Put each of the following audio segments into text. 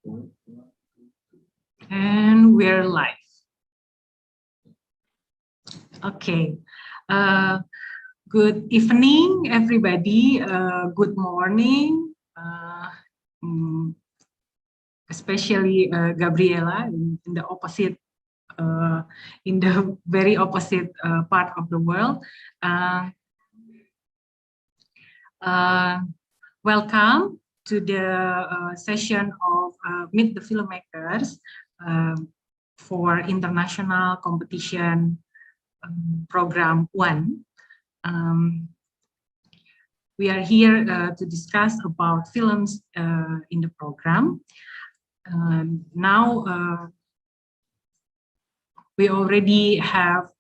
And we're live. Okay. Good evening, everybody. Good morning, especially Gabriella in the opposite, in the very opposite part of the world. Welcome to the session of Meet the Filmmakers for International Competition Program 1. We are here to discuss about films in the program. Now we already have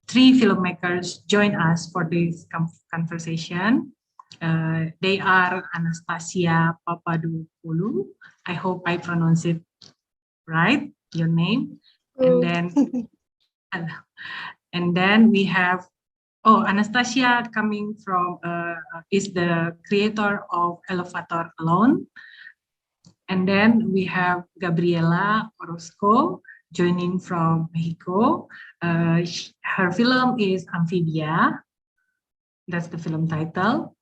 3 filmmakers join us for this conversation. They are Anastasia Papadopoulou. I hope I pronounce it right, your name. And then we have Anastasia coming from is the creator of Elevator Alone. And then we have Gabriella Orozco joining from Mexico. Her film is Amphibia. That's the film title.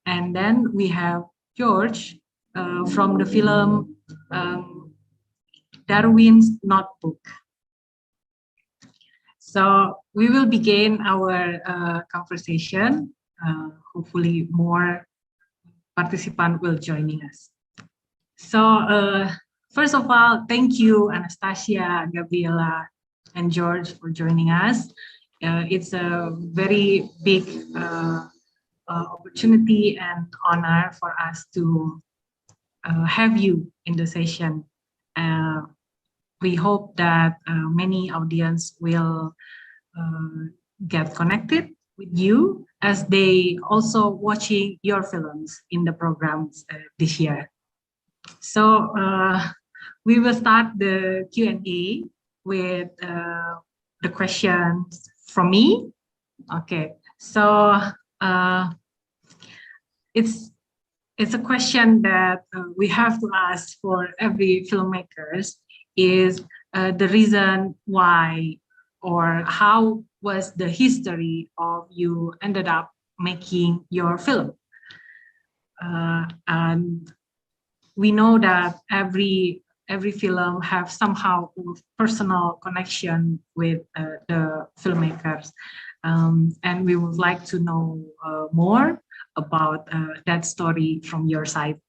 And then we have George from the film Darwin's Notebook. So we will begin our conversation. Hopefully more participants will join us. So first of all, thank you, Anastasia, Gabriella, and George for joining us. It's a very big opportunity and honor for us to have you in the session. We hope that many audience will get connected with you as they also watching your films in the programs this year. So we will start the Q&A with the questions from me. Okay, so it's a question that we have to ask for every filmmakers is the reason why or how was the history of you ended up making your film. And we know that every film have somehow a personal connection with the filmmakers. And we would like to know more about that story from your side.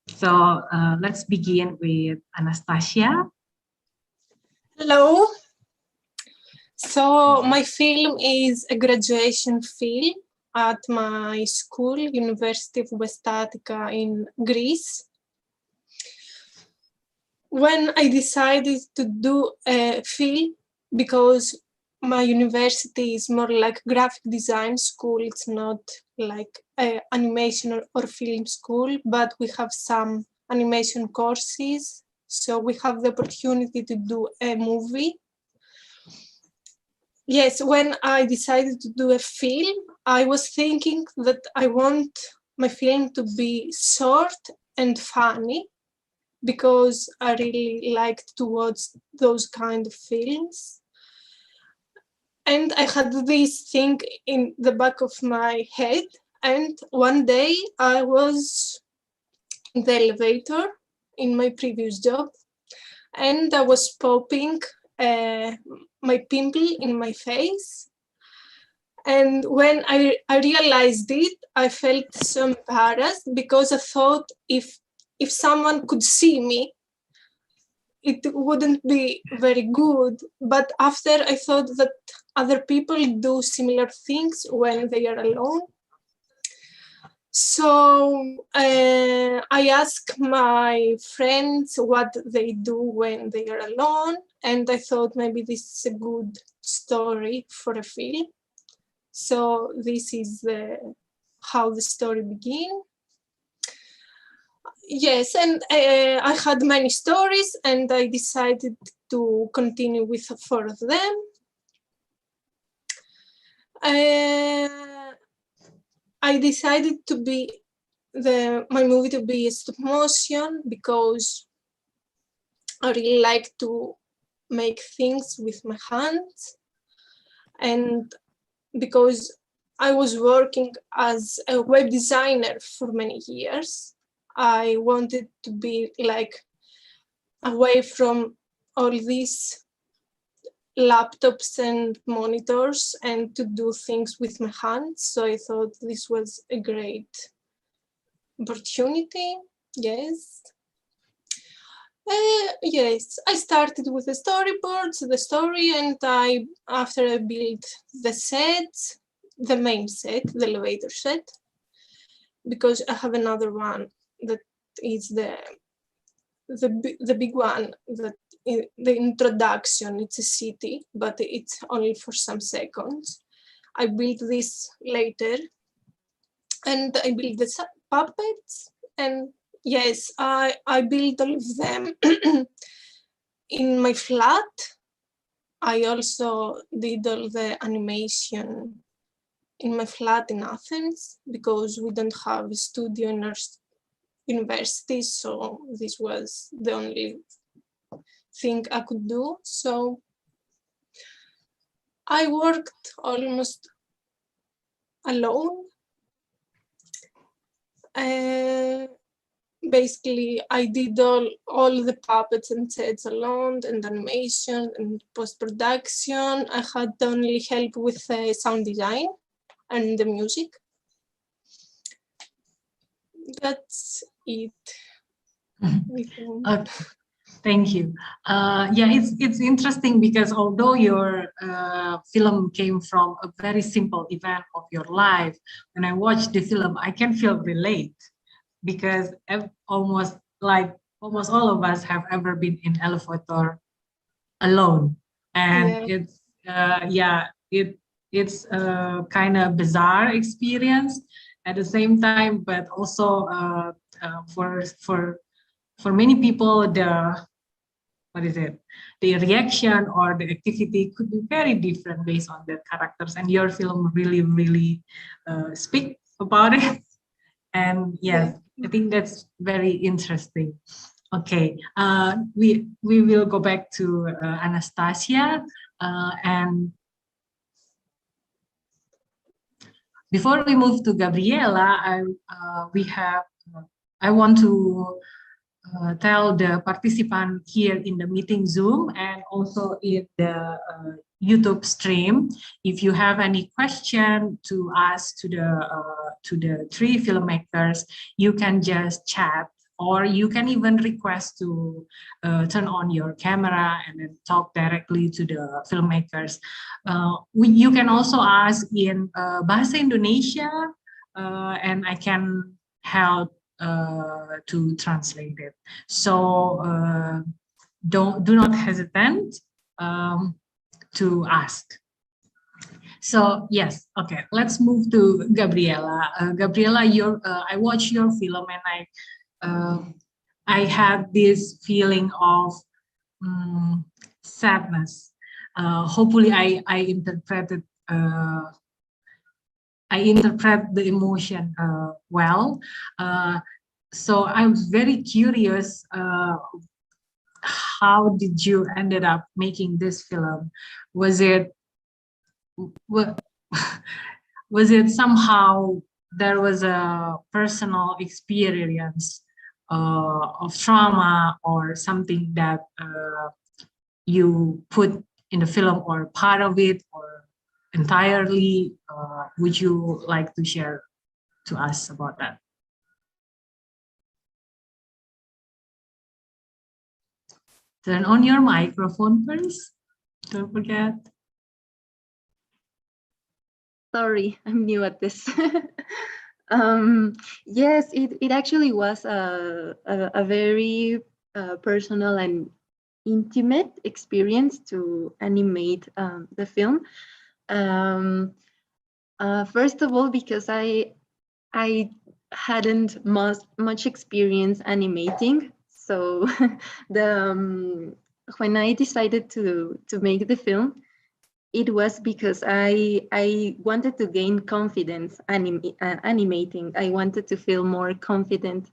So let's begin with Anastasia. Hello. So my film is a graduation film at my school, University of West Attica in Greece. When I decided to do a film, because my university is more like graphic design school, it's not like animation or film school, but we have some animation courses. So we have the opportunity to do a movie. Yes, when I decided to do a film, I was thinking that I want my film to be short and funny, because I really liked to watch those kind of films. And I had this thing in the back of my head. And one day I was in the elevator in my previous job, and I was popping my pimple in my face. And when I realized it, I felt so embarrassed, because I thought if someone could see me, it wouldn't be very good. But after I thought that other people do similar things when they are alone. So I asked my friends what they do when they are alone, and I thought maybe this is a good story for a film. So this is how the story began. Yes, and I had many stories, and I decided to continue with 4 of them. I decided to be my movie to be stop motion, because I really like to make things with my hands. And because I was working as a web designer for many years, I wanted to be like away from all these laptops and monitors and to do things with my hands. So I thought this was a great opportunity. Yes. Yes, I started with the storyboards, the story, and after I built the set, the main set, the elevator set, because I have another one that is the big one, that the introduction. It's a city, but it's only for some seconds. I built this later, and I built the puppets, and yes, I built all of them in my flat. I also did all the animation in my flat in Athens because we don't have a studio in our university, so this was the only thing I could do. So I worked almost alone. Basically, I did all the puppets and sets alone, and animation and post-production. I had only help with sound design and the music. That's it. Okay. Thank you. Yeah, it's interesting because although your film came from a very simple event of your life, when I watch the film, I can feel relate because almost all of us have ever been in elevator alone, and it's a kind of bizarre experience at the same time, but also for many people the reaction or the activity could be very different based on their characters, and your film really speak about it. And yes, I think that's very interesting. Okay, we will go back to Anastasia, and before we move to Gabriella, I want to tell the participant here in the meeting Zoom and also in the YouTube stream, if you have any question to ask to the three filmmakers, you can just chat, or you can even request to turn on your camera and then talk directly to the filmmakers. You can also ask in Bahasa Indonesia, and I can help to translate it. So do not hesitate to ask. So yes, okay, let's move to Gabriella. Gabriella, I watched your film and I had this feeling of sadness. Hopefully, I interpreted. I interpret the emotion well. So I was very curious. How did you ended up making this film? Was it somehow there was a personal experience of trauma or something that you put in the film, or part of it, or entirely? Would you like to share to us about that? Turn on your microphone first. Don't forget. Sorry, I'm new at this. Yes, it actually was a very personal and intimate experience to animate the film. First of all, because I hadn't much experience animating, so when I decided to make the film, it was because I wanted to gain confidence animating. I wanted to feel more confident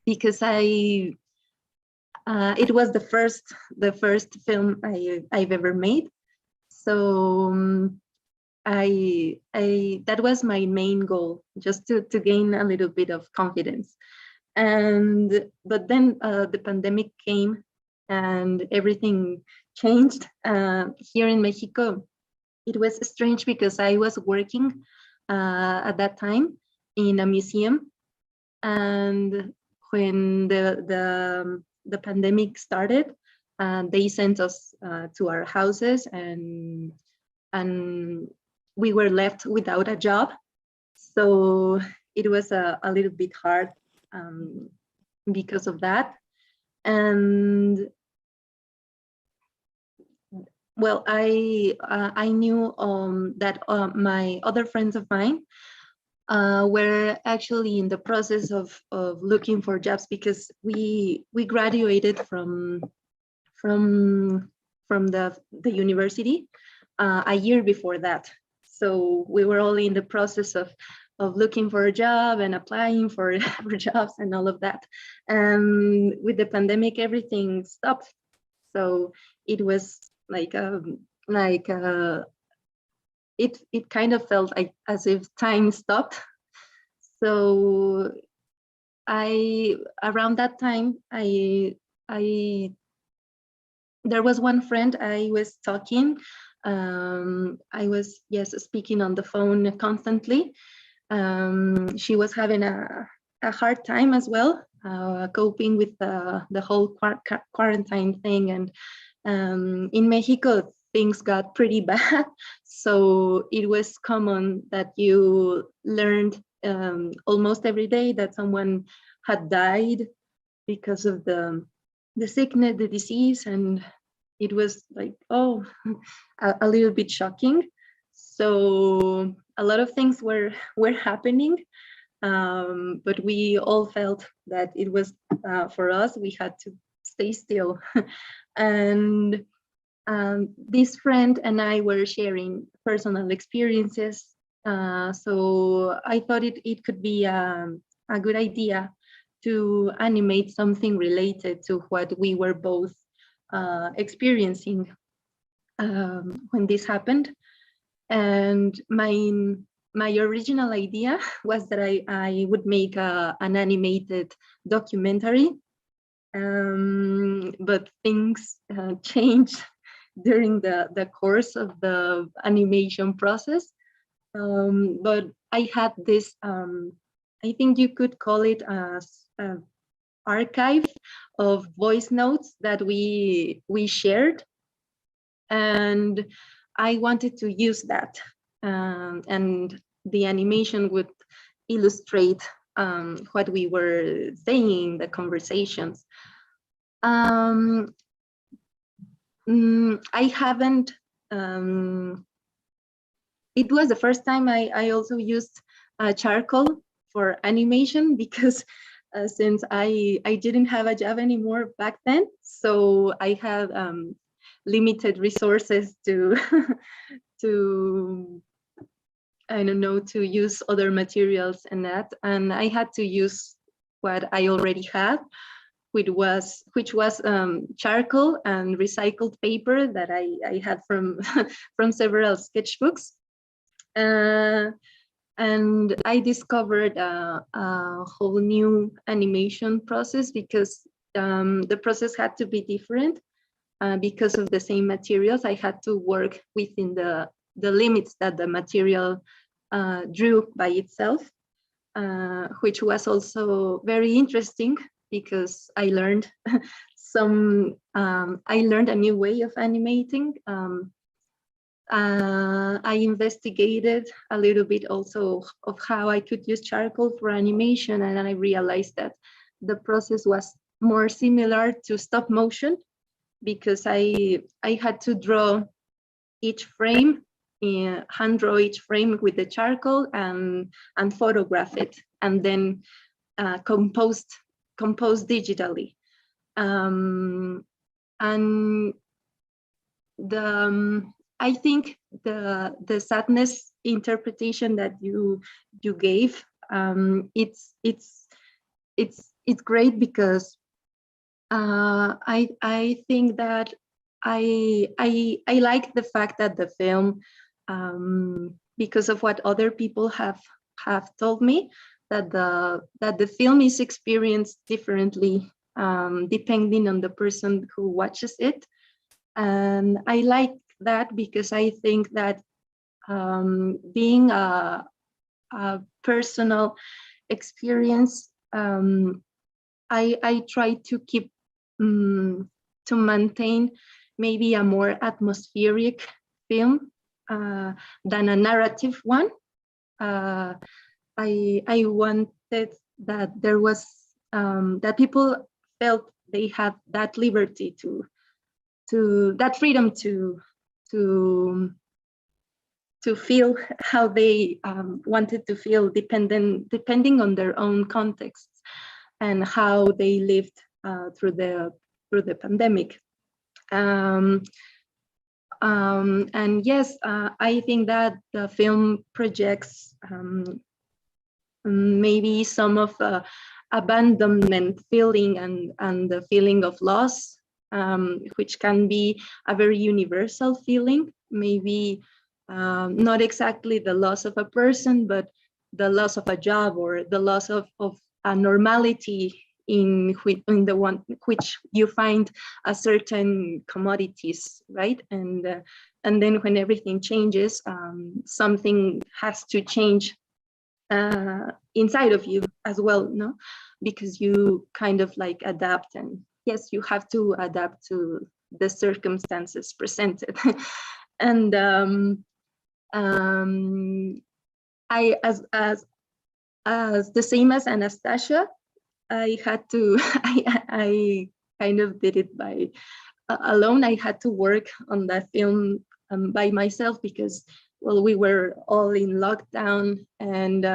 because it was the first film I've ever made. So that was my main goal, just to gain a little bit of confidence. But then the pandemic came and everything changed. Here in Mexico, it was strange because I was working at that time in a museum, and when the pandemic started, they sent us to our houses, and we were left without a job. So it was a little bit hard because of that. And well, I knew that my other friends of mine were actually in the process of looking for jobs, because we graduated from the university a year before that. So we were all in the process of looking for a job and applying for jobs and all of that. And with the pandemic, everything stopped. So it was like it kind of felt like as if time stopped. So around that time, there was one friend I was talking. I was speaking on the phone constantly. She was having a hard time as well, coping with the whole quarantine thing. And in Mexico, things got pretty bad. So it was common that you learned almost every day that someone had died because of the sickness, the disease. And it was like, oh, a little bit shocking. So a lot of things were happening, but we all felt that it was for us, we had to stay still. And this friend and I were sharing personal experiences. So I thought it could be a good idea to animate something related to what we were both experiencing when this happened. And my original idea was that I would make an animated documentary, but things changed during the course of the animation process. But I had this, I think you could call it an archive of voice notes that we shared, and I wanted to use that, and the animation would illustrate what we were saying, the conversations. I haven't, it was the first time I also used charcoal for animation, because since I didn't have a job anymore back then, so I had limited resources to to I don't know, to use other materials and that, and I had to use what I already had, which was charcoal and recycled paper that I had from from several sketchbooks. And I discovered a whole new animation process, because the process had to be different because of the same materials. I had to work within the limits that the material drew by itself, which was also very interesting, because I learned I learned a new way of animating. I investigated a little bit also of how I could use charcoal for animation, and I realized that the process was more similar to stop motion, because I had to draw each frame, hand draw each frame with the charcoal, and photograph it, and then compose digitally. And I think the sadness interpretation that you gave, it's great, because I think that I like the fact that the film, because of what other people have told me, that the film is experienced differently depending on the person who watches it, and I like that because I think that being a personal experience, I try to keep to maintain maybe a more atmospheric film than a narrative one. I wanted that there was that people felt they had that liberty to that freedom to feel how they wanted to feel, depending on their own contexts and how they lived through the pandemic. And yes, I think that the film projects maybe some of the abandonment feeling and the feeling of loss, which can be a very universal feeling, maybe not exactly the loss of a person, but the loss of a job or the loss of a normality in the one which you find a certain commodities, right? And then when everything changes, something has to change inside of you as well, no? Because you kind of like adapt, and yes, you have to adapt to the circumstances presented. And I, as the same as Anastasia, I had to, I kind of did it by alone. I had to work on that film by myself because, well, we were all in lockdown, and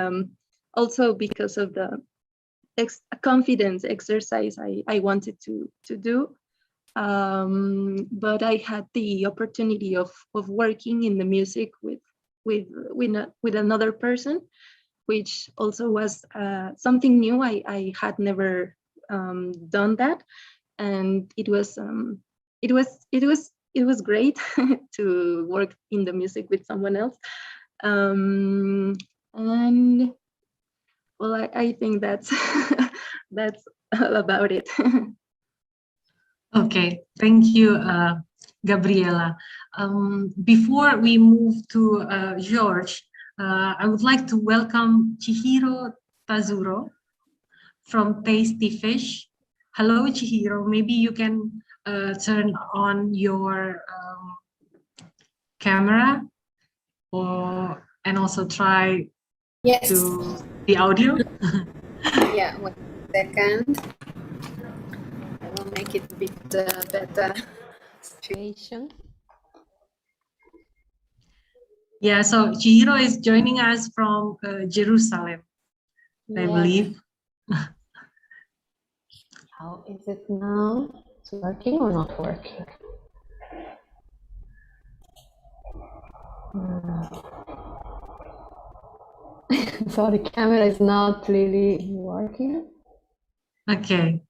also because of the confidence exercise I wanted to do. But I had the opportunity of working in the music with another person, which also was something new. I had never done that, and it was great to work in the music with someone else. And well, I think that's that's all about it. Okay, thank you, Gabriella. Before we move to George, I would like to welcome Chihiro Pazuro from Tasty Fish. Hello, Chihiro. Maybe you can turn on your camera and also try Yes. to the audio. Yeah, 1 second. I will make it a bit better situation. Yeah, so Chihiro is joining us from Jerusalem, I believe. How is it now? It's working or not working? So the camera is not really working. Okay.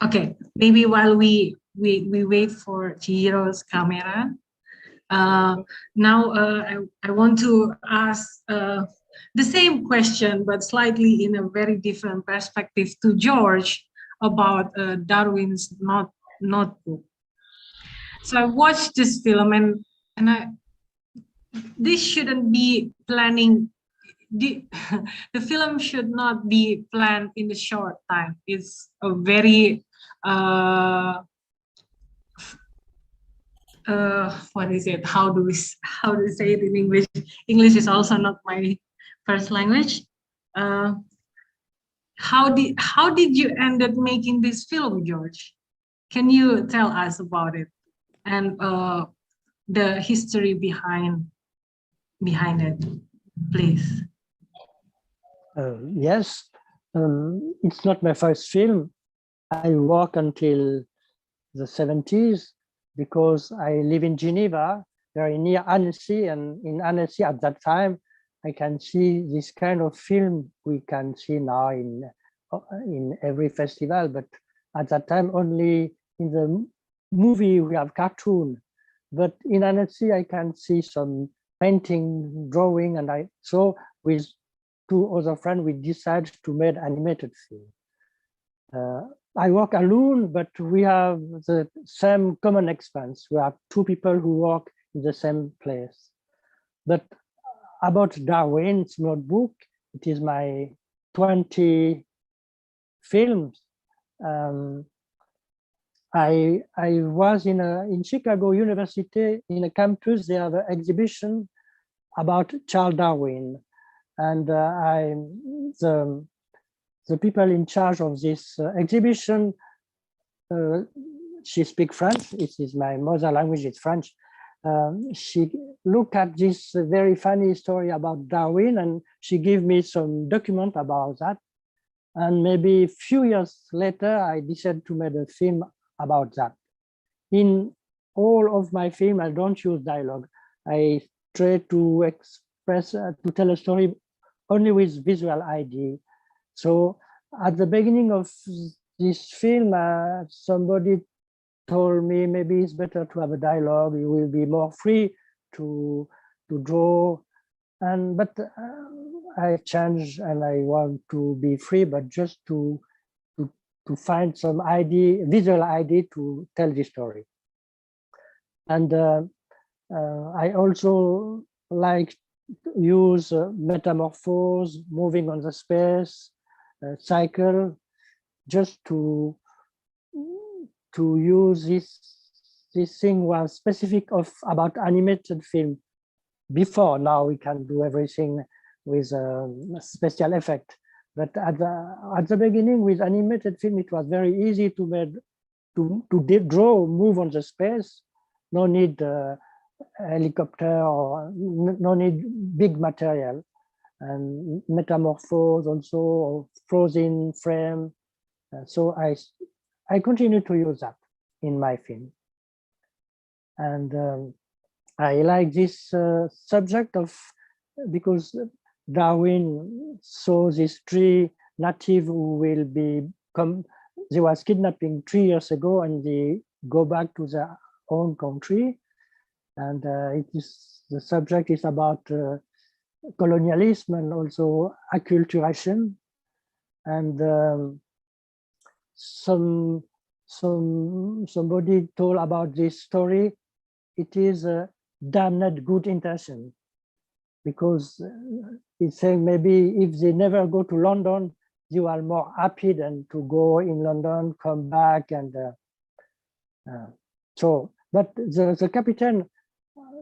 Okay. Maybe while we wait for Chihiro's camera, now I want to ask the same question, but slightly in a very different perspective to George about Darwin's Notebook. So I watched this film, and this shouldn't be planning. The film should not be planned in a short time. It's a very what is it? How do we say it in English? English is also not my first language. How did you end up making this film, George? Can you tell us about it and the history behind it, please? Yes, it's not my first film. I work until the 70s because I live in Geneva, very near Annecy, and in Annecy at that time, I can see this kind of film we can see now in every festival, but At that time, only in the movie we have cartoon, but in Annecy I can see some painting, drawing, and with two other friends we decided to make animated film. I work alone, but we have the same common expense. We have two people who work in the same place. But about Darwin's notebook, it is my 20 films. I was in Chicago University in a campus. They have an exhibition about Charles Darwin, and the people in charge of this exhibition, she speaks French. It is my mother language, it's French. She looked at this very funny story about Darwin, and she gave me some document about that. And maybe a few years later, I decided to make a film about that. In all of my film, I don't use dialogue. I try to express, to tell a story only with visual ID. So at the beginning of this film, somebody told me maybe it's better to have a dialogue. You will be more free to draw. But I changed and I want to be free, but just to find some ID, visual ID to tell the story. And I also like to use metamorphose, moving on the space, cycle, just to use this thing was specific about animated film. Before, now we can do everything with special effect. But at the beginning with animated film, it was very easy to draw, move on the space. No need helicopter or no need big material. And metamorphose also, or frozen frame. So I continue to use that in my film. And I like this subject because Darwin saw these 3 natives who will they was kidnapping 3 years ago, and they go back to their own country. And the subject is about colonialism and also acculturation. And somebody told about this story. It is a damned good intention, because it's saying maybe if they never go to London, you are more happy than to go in London, come back, and so. But the captain,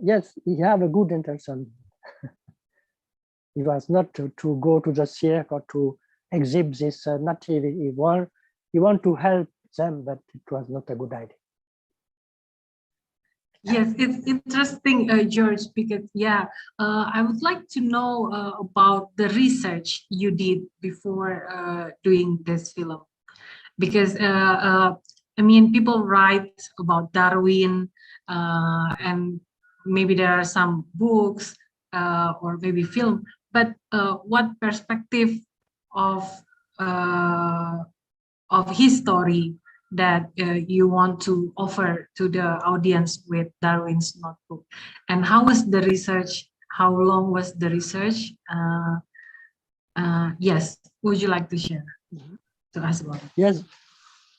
yes, he have a good intention. It was not to go to the cirque or to exhibit this native. He want to help them, but it was not a good idea. Yes, it's interesting, George, because I would like to know about the research you did before doing this film, because I mean, people write about Darwin, and maybe there are some books or maybe film, but what perspective of his story that you want to offer to the audience with Darwin's Notebook? And how was the research? How long was the research? Yes, would you like to share to us about it? Yes,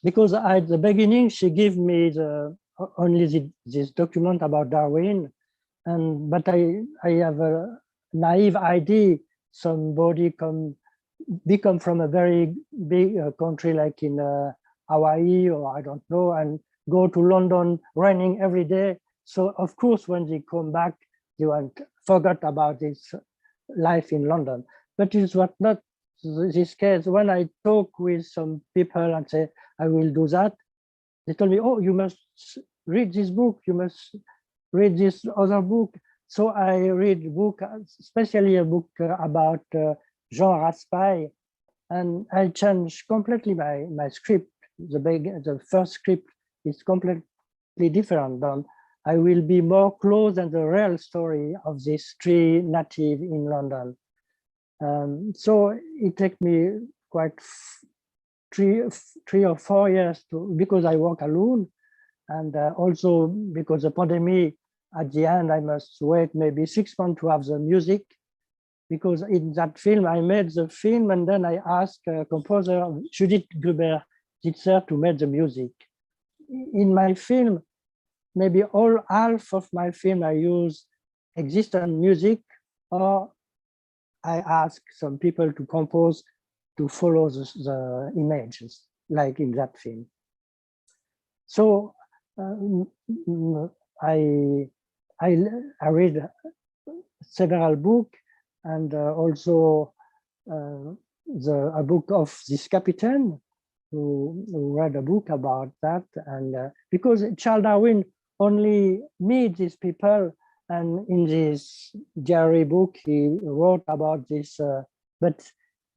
because at the beginning she gave me only this document about Darwin, but I have a naive idea. Somebody become from a very big country like in Hawaii, or I don't know, and go to London raining every day. So of course, when they come back, they won't forget about this life in London. But it was not this case. When I talk with some people and say, I will do that, they told me, oh, you must read this book, you must read this other book. So I read a book, especially a book about Jean Raspail, and I changed completely my script. The first script is completely different. I will be more close than the real story of these 3 natives in London. So it took me quite 3 or 4 years because I work alone, and also because the pandemic. At the end, I must wait maybe 6 months to have the music, because in that film, I made the film and then I asked composer Judith Gruber-Ditzer to make the music. In my film, maybe half of my film, I use existing music, or I ask some people to compose to follow the images, like in that film. So I read several books, and also a book of this captain who read a book about that. And because Charles Darwin only meet these people, and in this diary book he wrote about this, but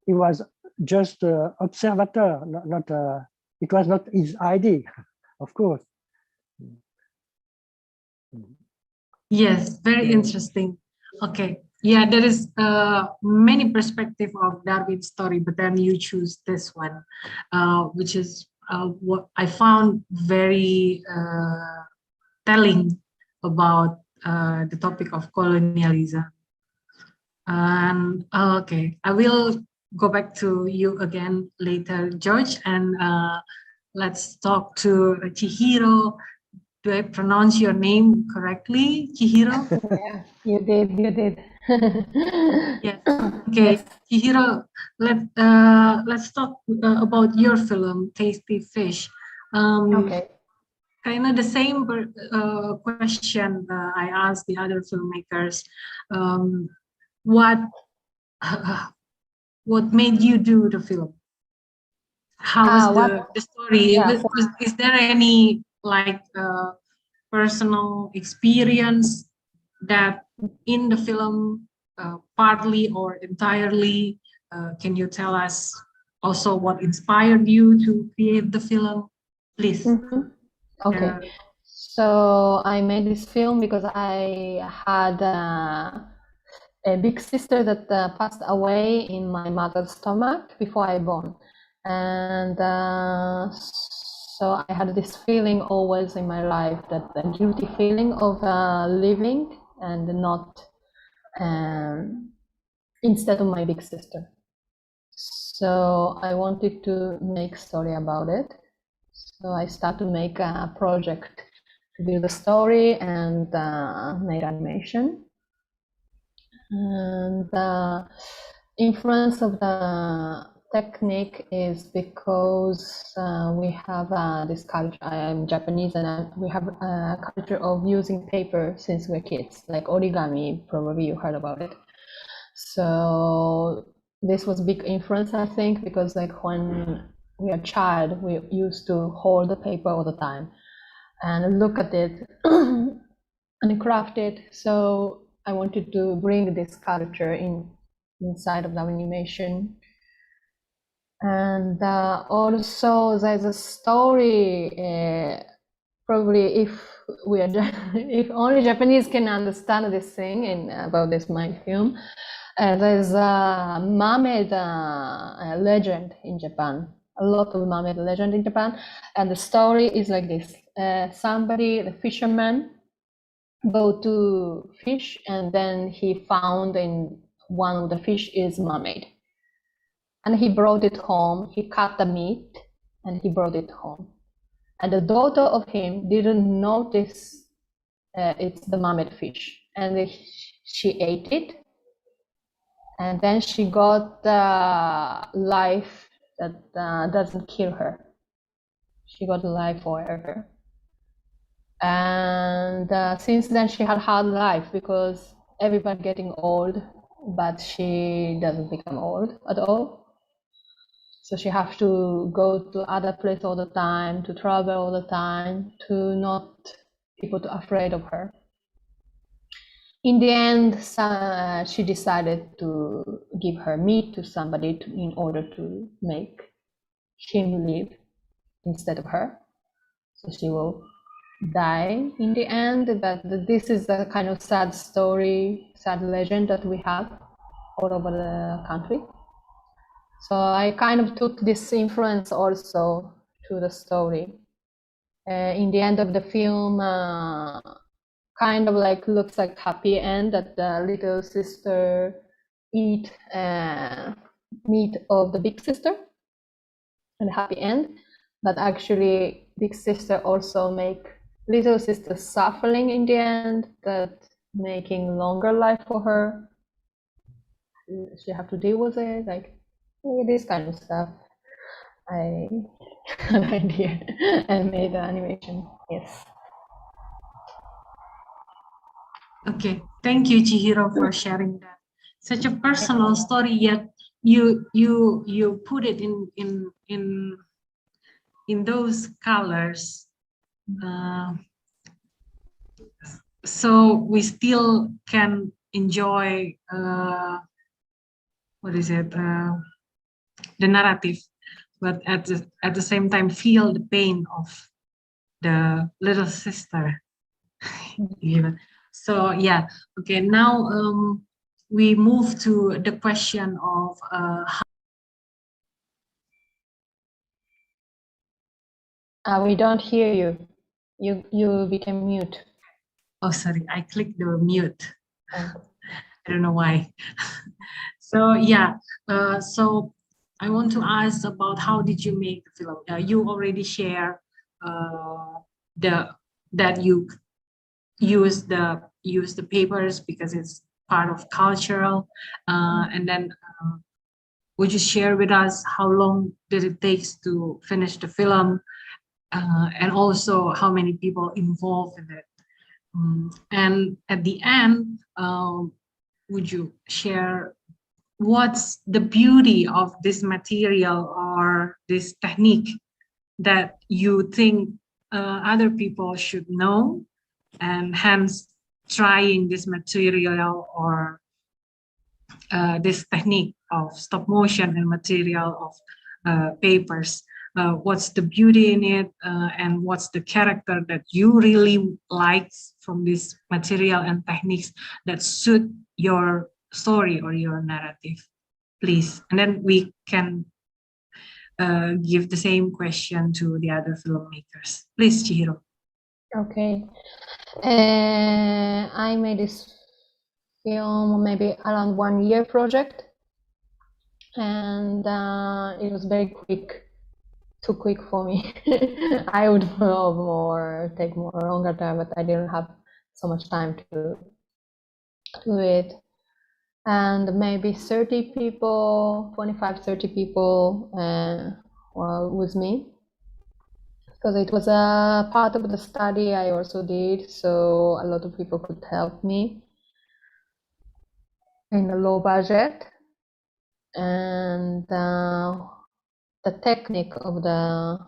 he was just an observator, it was not his idea, of course. Yes, very interesting. Okay, yeah, there is many perspective of Darwin's story, but then you choose this one, which is what I found very telling about the topic of colonialism. And okay, I will go back to you again later, George, and let's talk to Chihiro. Do I pronounce your name correctly, Chihiro? Yeah, you did. Yes. Okay, Yes. Chihiro, let's talk about your film, Tasty Fish. Okay. Kind of the same question I asked the other filmmakers. What made you do the film? How was the story? Yeah, Is there any like personal experience that in the film, partly or entirely? Can you tell us also what inspired you to create the film, please? Okay. So I made this film because I had a big sister that passed away in my mother's stomach before I born, and so I had this feeling always in my life, that the guilty feeling of living and not instead of my big sister. So I wanted to make story about it. So I started to make a project to build a story and made animation. And the influence of the technique is because we have this culture. I am Japanese, and we have a culture of using paper since we're kids, like origami. Probably you heard about it. So this was big influence, I think, because like when we are a child, we used to hold the paper all the time and look at it and craft it. So I wanted to bring this culture inside of the animation. And also there's a story, probably if only Japanese can understand this thing about this my film. There's a mermaid legend in Japan, a lot of mermaid legend in Japan, and the story is like this: the fisherman, go to fish, and then he found in one of the fish is mermaid, and he brought it home. He cut the meat and he brought it home, and the daughter of him didn't notice it's the mermaid fish, and she ate it. And then she got life that doesn't kill her. She got life forever. And since then she had hard life, because everybody getting old, but she doesn't become old at all. So she has to go to other place all the time, to travel all the time, to not people to afraid of her. In the end, she decided to give her meat to somebody in order to make him live instead of her. So she will die in the end. But this is a kind of sad story, sad legend that we have all over the country. So I kind of took this influence also to the story. In the end of the film, kind of like looks like happy end that the little sister eat meat of the big sister, and happy end. But actually, big sister also make little sister suffering in the end, that making longer life for her. She have to deal with it, like this kind of stuff. I had an idea and made the animation. Yes. Okay, thank you, Chihiro, for sharing that. Such a personal story, yet you put it in those colors. So we still can enjoy what is it, the narrative, but at the same time feel the pain of the little sister. Even. So yeah, okay, now we move to the question of we don't hear you. You became mute. oh, sorry, I clicked the mute. Oh. I don't know why. So yeah, so I want to ask about how did you make the film? You already share that you use the papers because it's part of cultural, and then would you share with us how long did it take to finish the film, and also how many people involved in it? And at the end, would you share what's the beauty of this material or this technique that you think other people should know, and hence trying this material or this technique of stop motion and material of papers? What's the beauty in it, and what's the character that you really like from this material and techniques that suit your story or your narrative, please? And then we can give the same question to the other filmmakers. Please, Chihiro. Okay. I made this film maybe around 1 year project, and it was very quick, too quick for me. I would love more, take more longer time, but I didn't have so much time to do it. And maybe 30 people, 25, 30 people well, with me, because it was a part of the study I also did, so a lot of people could help me in a low budget. And the technique of the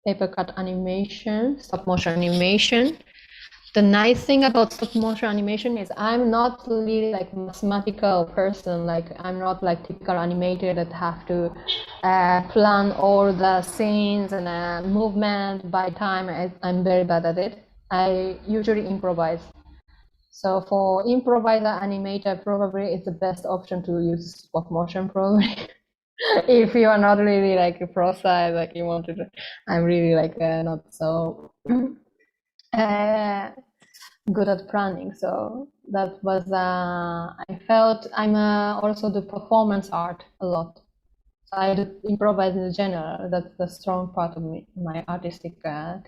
paper cut animation, stop motion animation. The nice thing about stop motion animation is I'm not really like mathematical person. Like I'm not like typical animator that have to plan all the scenes and movement by time. I'm very bad at it. I usually improvise. So for improviser animator, probably it's the best option to use stop motion probably. If you are not really like a pro side, like you want to, I'm really like not so good at planning. So that was I felt I'm also the performance art a lot. So I do improvise in general. That's the strong part of me, my artistic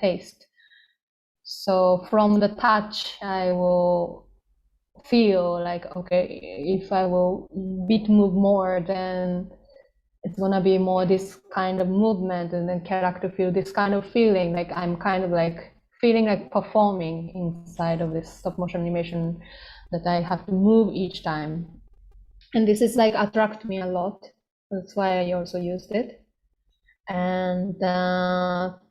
taste. So from the touch, I will feel like, okay, if I will beat move more, then it's gonna be more this kind of movement, and then character feel this kind of feeling, like I'm kind of like feeling like performing inside of this stop motion animation that I have to move each time. And this is like attract me a lot. That's why I also used it. And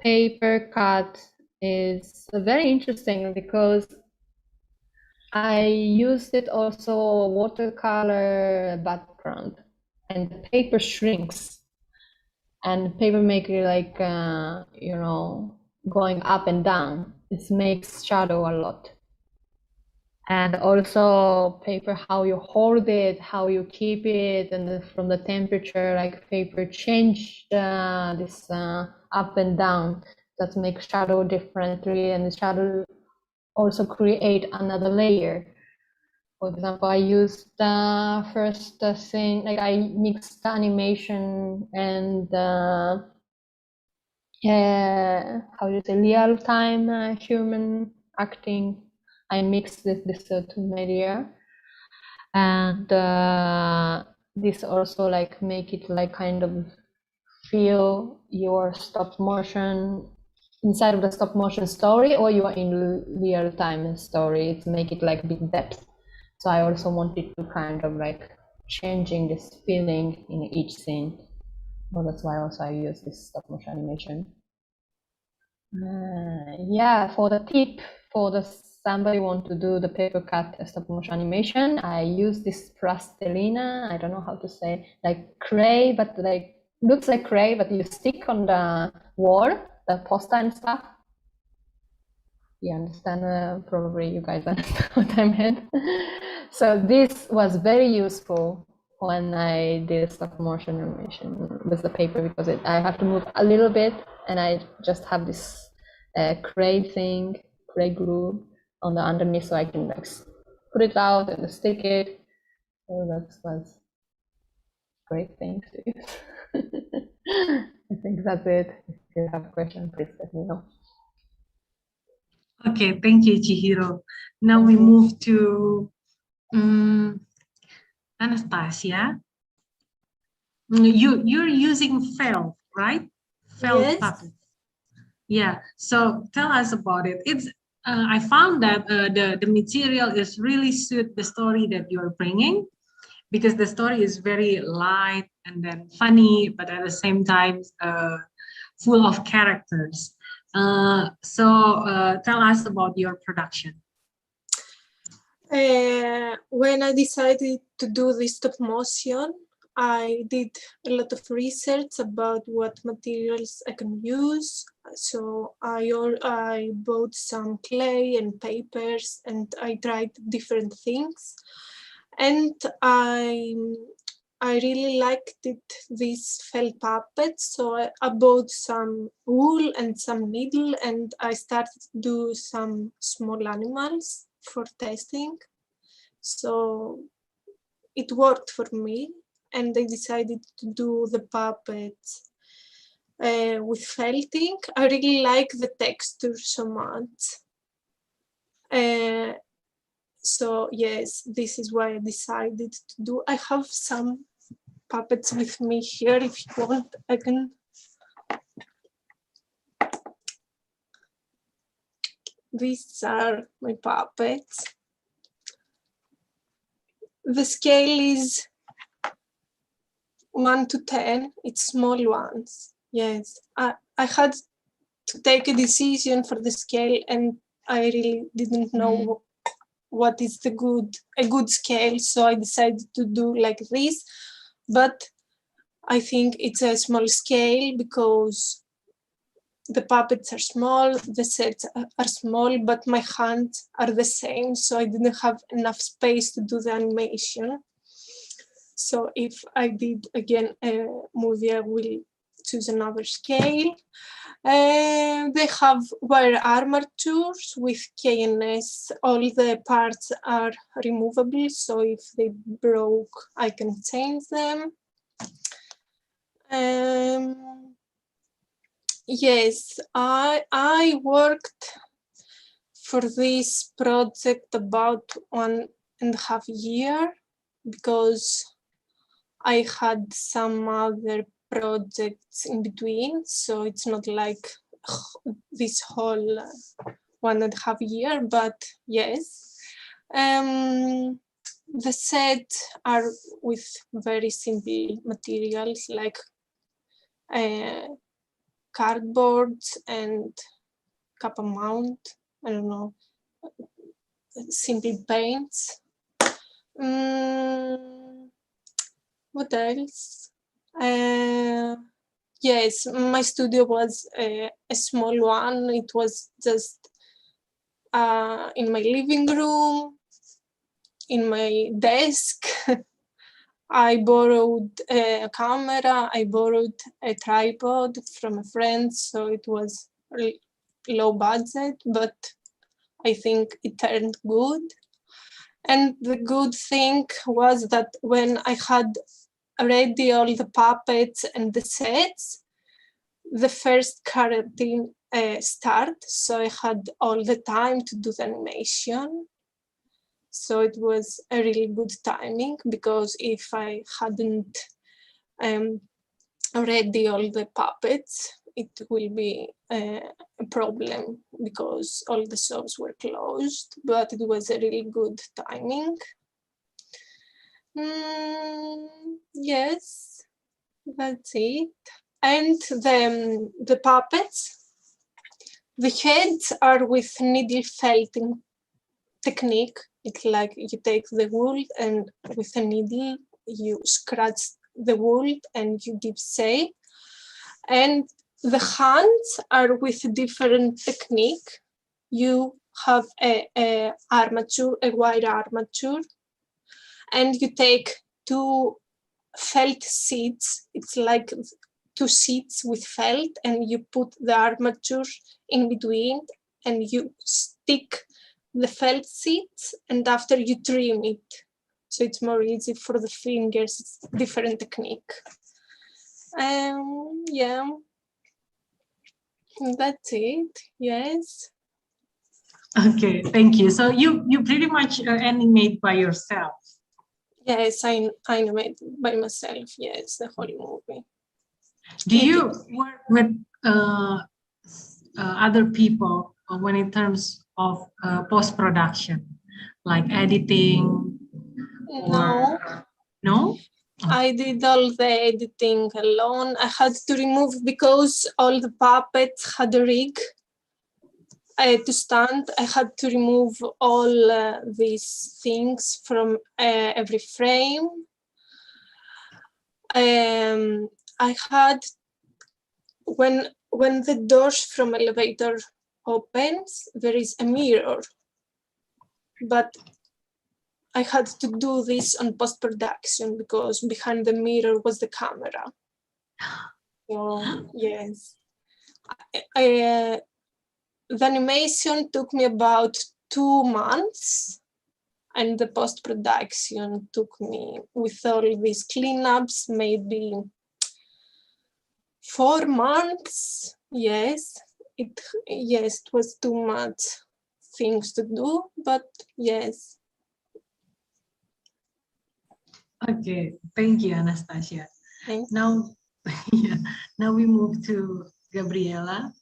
paper cut is very interesting because I used it also watercolor background, and the paper shrinks, and paper maker like you know, going up and down. It makes shadow a lot, And also paper, how you hold it, how you keep it, and from the temperature, like paper change this up and down. That makes shadow differently, and the shadow also create another layer. For example, I used the first thing, like I mixed the animation and how do you say, real-time human acting. I mixed this two media, and this also like make it like kind of feel your stop motion inside of the stop motion story, or you are in real-time story. It's make it like big depth. So I also wanted to kind of like changing this feeling in each scene. So that's why also I use this stop motion animation. Yeah, for the tip, for the somebody want to do the paper cut stop motion animation, I use this plastilina. I don't know how to say, like clay, but like looks like clay, but you stick on the wall, the poster and stuff. You understand? Probably you guys understand what I meant. So this was very useful when I did stop motion animation with the paper, because I have to move a little bit, and I just have this clay thing, clay glue on the underneath, so I can like put it out and stick it. So that was great thing to use. I think that's it. If you have a question, please let me know. Okay, thank you, Chihiro. Now we move to Anastasia. You're using felt, right? Felt Yes. puppet. Yeah. So tell us about it. It's I found that the material is really suit the story that you're bringing, because the story is very light and then funny, but at the same time full of characters. So tell us about your production. When I decided to do this stop motion, I did a lot of research about what materials I can use. So I bought some clay and papers, and I tried different things. And I really liked these felt puppets, so I bought some wool and some needle, and I started to do some small animals for testing. So it worked for me, and I decided to do the puppets with felting. I really like the texture so much. So yes, this is why I decided to do. I have some puppets with me here. If you want, I can. These are my puppets. The scale is 1 to 10. It's small ones. Yes, I had to take a decision for the scale, and I really didn't know what is a good scale, so I decided to do like this. But I think it's a small scale because the puppets are small, the sets are small, but my hands are the same, so I didn't have enough space to do the animation. So if I did again a movie, I will choose another scale. They have wire armatures with KNS. All the parts are removable, so if they broke, I can change them. Yes, I worked for this project about 1.5 years, because I had some other projects in between, so it's not like this whole 1.5 years, but yes. The sets are with very simple materials like cardboard and kappa mount, I don't know, simple paints. What else? Yes, my studio was a small one. It was just in my living room. in my desk. I borrowed a camera, I borrowed a tripod from a friend, so it was low budget, but I think it turned good. And the good thing was that when I had ready all the puppets and the sets, the first quarantine started, so I had all the time to do the animation. So it was a really good timing, because if I hadn't ready all the puppets, it will be a problem because all the shows were closed, but it was a really good timing. Yes, that's it. And the puppets, the heads are with needle felting technique. It's like you take the wool and with a needle you scratch the wool and you give shape. And the hands are with a different technique. You have a armature, a wire armature, and you take two felt seats. It's like two seats with felt, and you put the armature in between and you stick the felt seats, and after you trim it. So it's more easy for the fingers, it's different technique. Yeah, that's it, yes. Okay, thank you. So you pretty much animate by yourself. Yes, I animate by myself, yes, the whole movie. Do you work with other people when in terms of post-production, like editing? No. No? I did all the editing alone. I had to remove, because all the puppets had a rig to stand, I had to remove all these things from every frame. I had, when the doors from elevator opens, there is a mirror, but I had to do this on post-production because behind the mirror was the camera. So, yes. The animation took me about 2 months, and the post-production took me, with all these cleanups, maybe 4 months. Yes, it was too much things to do, but yes. Okay, thank you, Anastasia. Thanks. Now, now we move to Gabriella.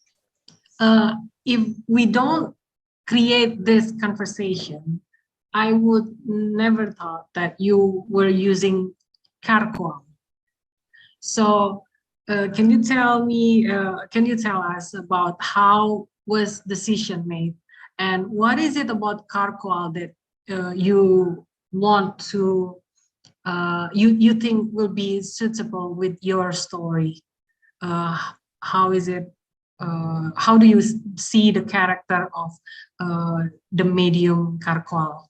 If we don't create this conversation, I would never thought that you were using charcoal. So can you tell me, can you tell us about how was decision made, and what is it about charcoal that you want to, you think will be suitable with your story? How is it, how do you see the character of the medium charcoal?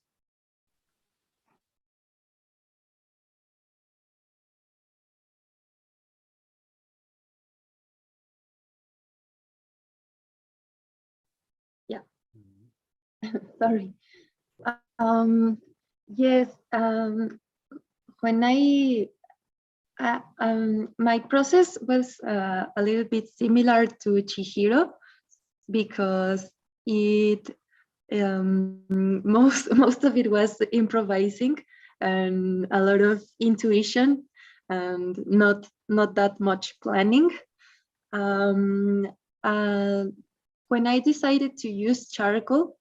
Yeah. Sorry. Yes. When my process was a little bit similar to Chihiro, because it most of it was improvising and a lot of intuition and not that much planning. When I decided to use charcoal,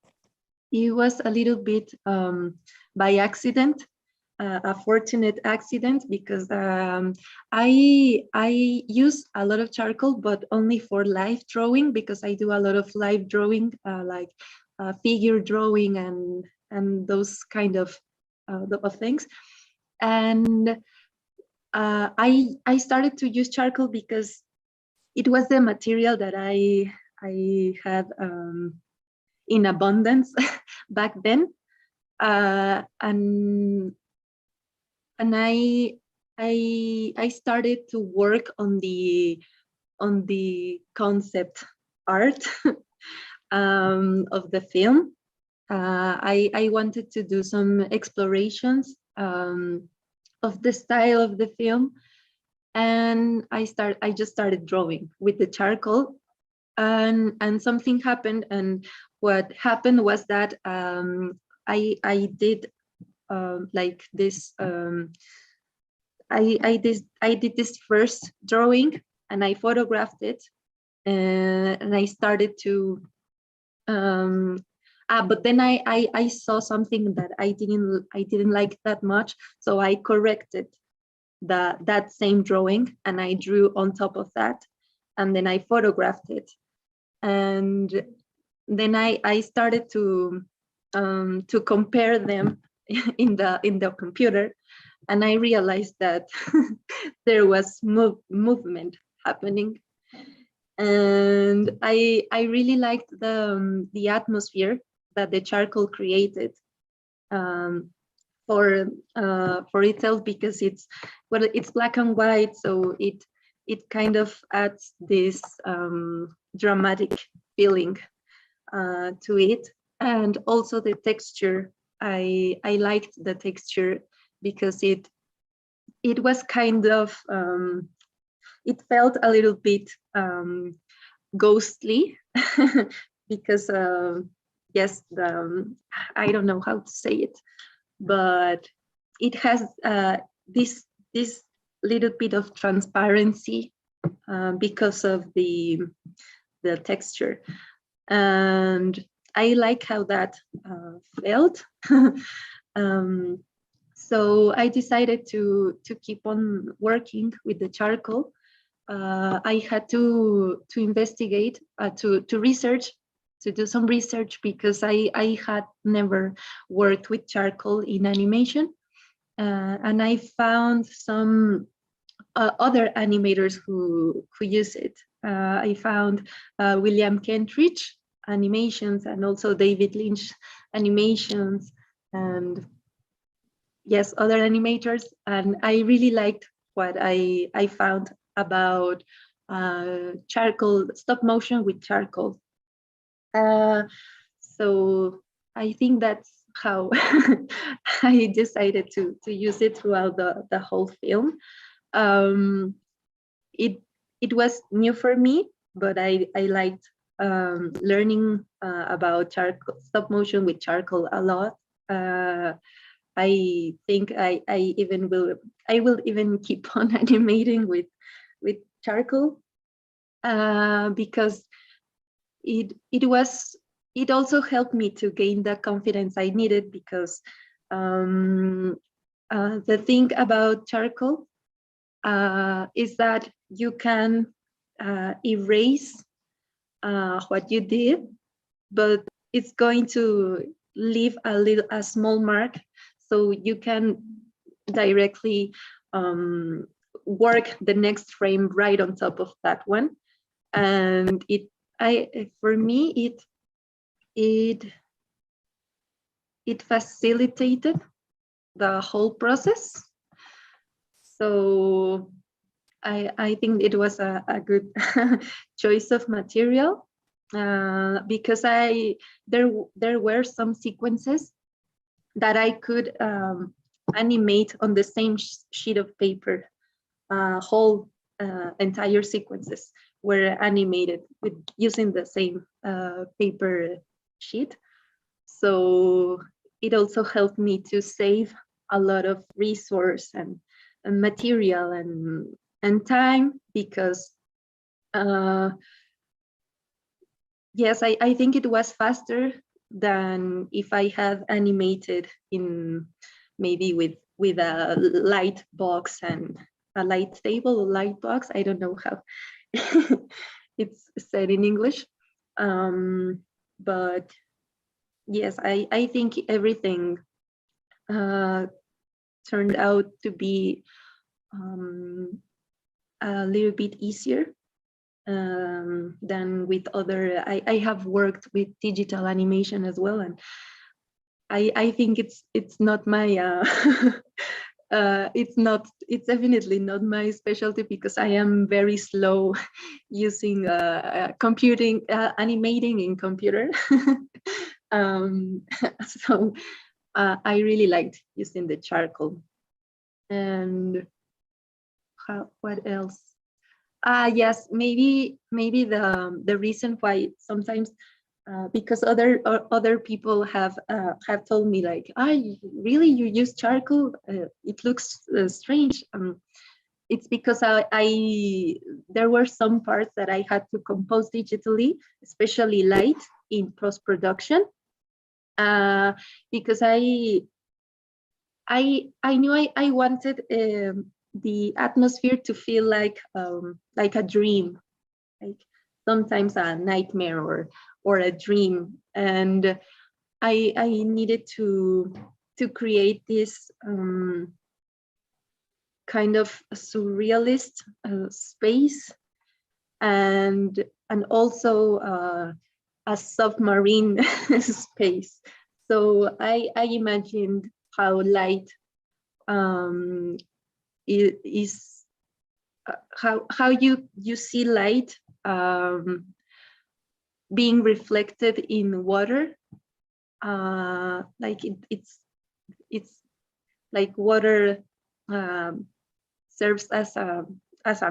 it was a little bit by accident, a fortunate accident, because I use a lot of charcoal, but only for live drawing, because I do a lot of live drawing, like figure drawing and those kind of things. And I started to use charcoal because it was the material that I had in abundance back then. and I started to work on the concept art of the film. I wanted to do some explorations of the style of the film, and I just started drawing with the charcoal, and something happened. And what happened was that I did like this. I did this first drawing, and I photographed it, and I started to. But then I saw something that I didn't like that much, so I corrected that same drawing, and I drew on top of that, and then I photographed it, and then I started to compare them in the computer, and I realized that there was movement happening, and I really liked the atmosphere that the charcoal created for itself, because it's black and white, so it kind of adds this dramatic feeling to it. And also the texture, I liked the texture because it was kind of it felt a little bit ghostly because yes, I don't know how to say it, but it has this little bit of transparency because of the texture, and I like how that felt. So I decided to keep on working with the charcoal. I had to investigate, to research, to do some research, because I had never worked with charcoal in animation, and I found some other animators who use it. I found William Kentridge animations, and also David Lynch animations, and yes, other animators. And I really liked what I found about charcoal, stop motion with charcoal. So I think that's how I decided to use it throughout the whole film. It was new for me, but I liked learning about charcoal, stop motion with charcoal a lot. I think I will even keep on animating with charcoal because it also helped me to gain the confidence I needed, because the thing about charcoal is that you can erase what you did, but it's going to leave a small mark, so you can directly work the next frame right on top of that one. And for me it facilitated the whole process. So I think it was a good choice of material, because there were some sequences that I could animate on the same sheet of paper. Whole entire sequences were animated with using the same paper sheet. So it also helped me to save a lot of resource and material and time, because yes, I think it was faster than if I had animated in maybe with a light box and a light table, a light box. I don't know how it's said in English. But yes, I think everything turned out to be a little bit easier than with other. I have worked with digital animation as well, and I think it's not my it's definitely not my specialty, because I am very slow using computing animating in computer. So I really liked using the charcoal. And what else? Yes, maybe the reason why sometimes, because other people have told me like, really, you use charcoal? It looks strange. It's because there were some parts that I had to compose digitally, especially light in post-production, because I knew I wanted the atmosphere to feel like a dream, like sometimes a nightmare or a dream, and I needed to create this kind of surrealist space, and also a submarine space. So I imagined how light is how you see light being reflected in water, like it's like water serves as a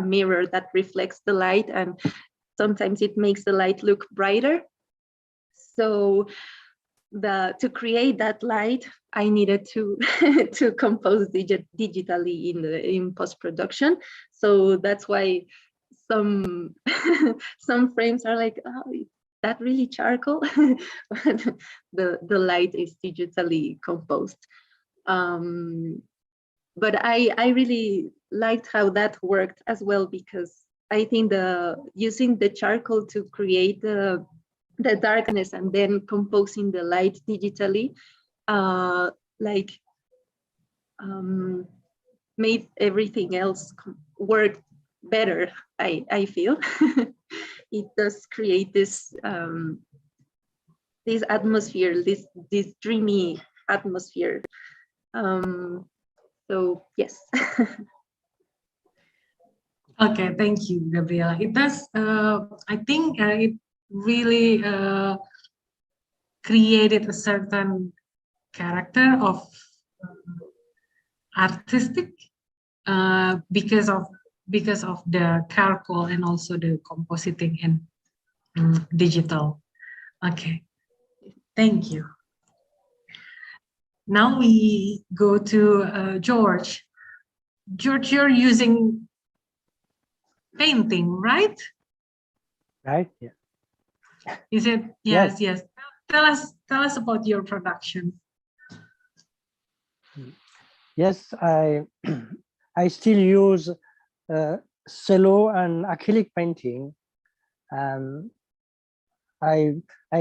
mirror that reflects the light, and sometimes it makes the light look brighter. So to create that light, I needed to to compose digitally in post-production. So that's why some some frames are like, oh, is that really charcoal? But the light is digitally composed. But I really liked how that worked as well, because I think using the charcoal to create the darkness and then composing the light digitally, made everything else work better. I feel it does create this this atmosphere, this dreamy atmosphere. So yes. Okay, thank you, Gabriella. It does. I think it really created a certain character of artistic because of the charcoal and also the compositing in digital. Okay, thank you. Now we go to George. George, you're using painting, right? Right. Yeah. Is it? Yes, yes. Tell us about your production. Yes, I still use cello and acrylic painting. I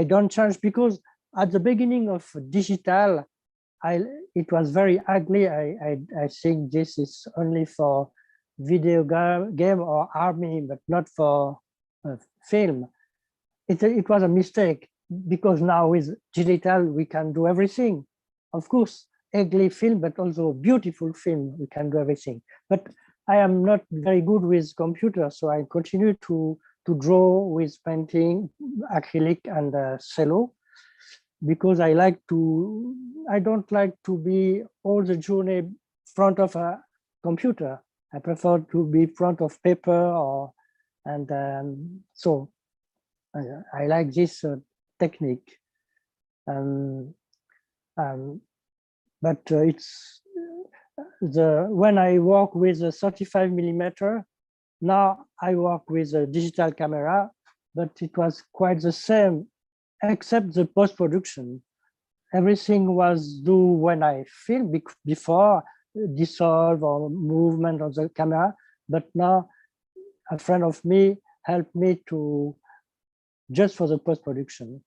don't change, because at the beginning of digital, it was very ugly. I think this is only for video game or army, but not for film. It was a mistake, because now with digital we can do everything. Of course, ugly film, but also beautiful film, we can do everything. But I am not very good with computer, so I continue to draw with painting, acrylic and cello, because I don't like to be all the journey front of a computer. I prefer to be front of paper, so I like this technique. But it's when I work with a 35mm, now I work with a digital camera, but it was quite the same, except the post-production. Everything was done when I film, before dissolve or movement of the camera, but now a friend of me helped me to just for the post-production,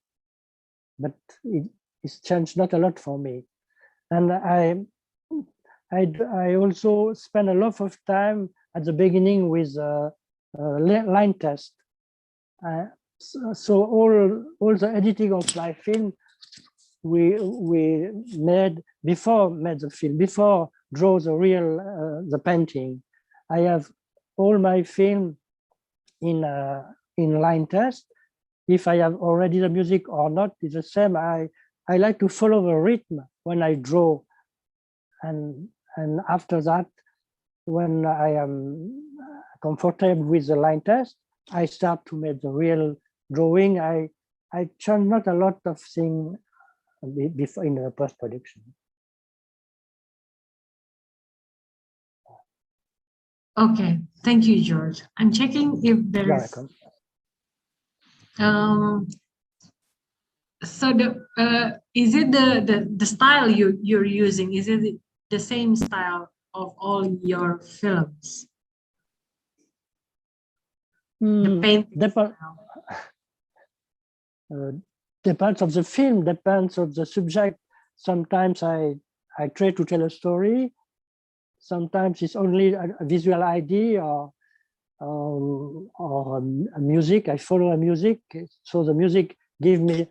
but it's changed not a lot for me. And I also spend a lot of time at the beginning with line test. So all the editing of my film we made the film, before draw the real the painting. I have all my film in line test. If I have already the music or not, it's the same. I like to follow the rhythm when I draw, and after that, when I am comfortable with the line test, I start to make the real drawing. I change not a lot of things before in the post-production. Okay, thank you, George. I'm checking if there You're is. welcome. So is it the style you're using? Is it the same style of all your films? The painting style. Depends of the film, depends of the subject. Sometimes I try to tell a story. Sometimes it's only a visual idea or a music. I follow a music, so the music gives me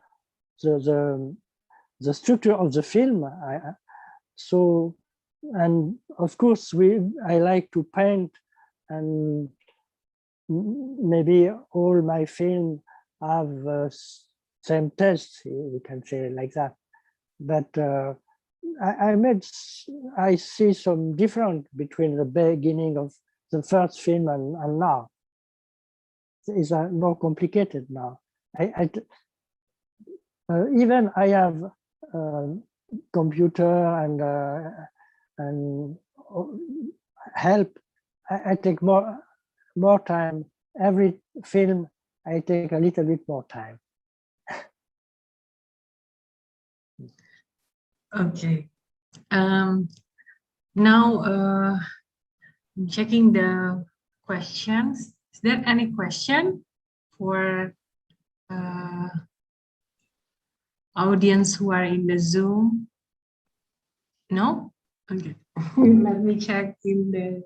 the structure of the film. So, and of course I like to paint, and maybe all my film have same taste, we can say like that. But I see some difference between the beginning of the first film and now. It's more complicated now. Even I have computer and help. I take more time. Every film I take a little bit more time. Okay. Now I'm checking the questions. Is there any question for audience who are in the Zoom? No? Okay. Let me check in the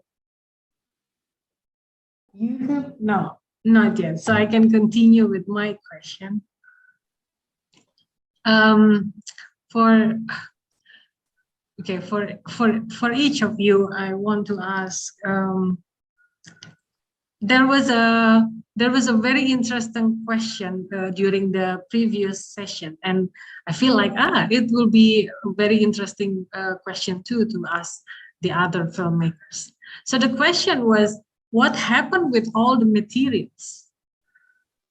YouTube. No, not yet. So I can continue with my question. For each of you, I want to ask. There was a very interesting question during the previous session, and I feel like it will be a very interesting question too to ask the other filmmakers. So the question was, what happened with all the materials?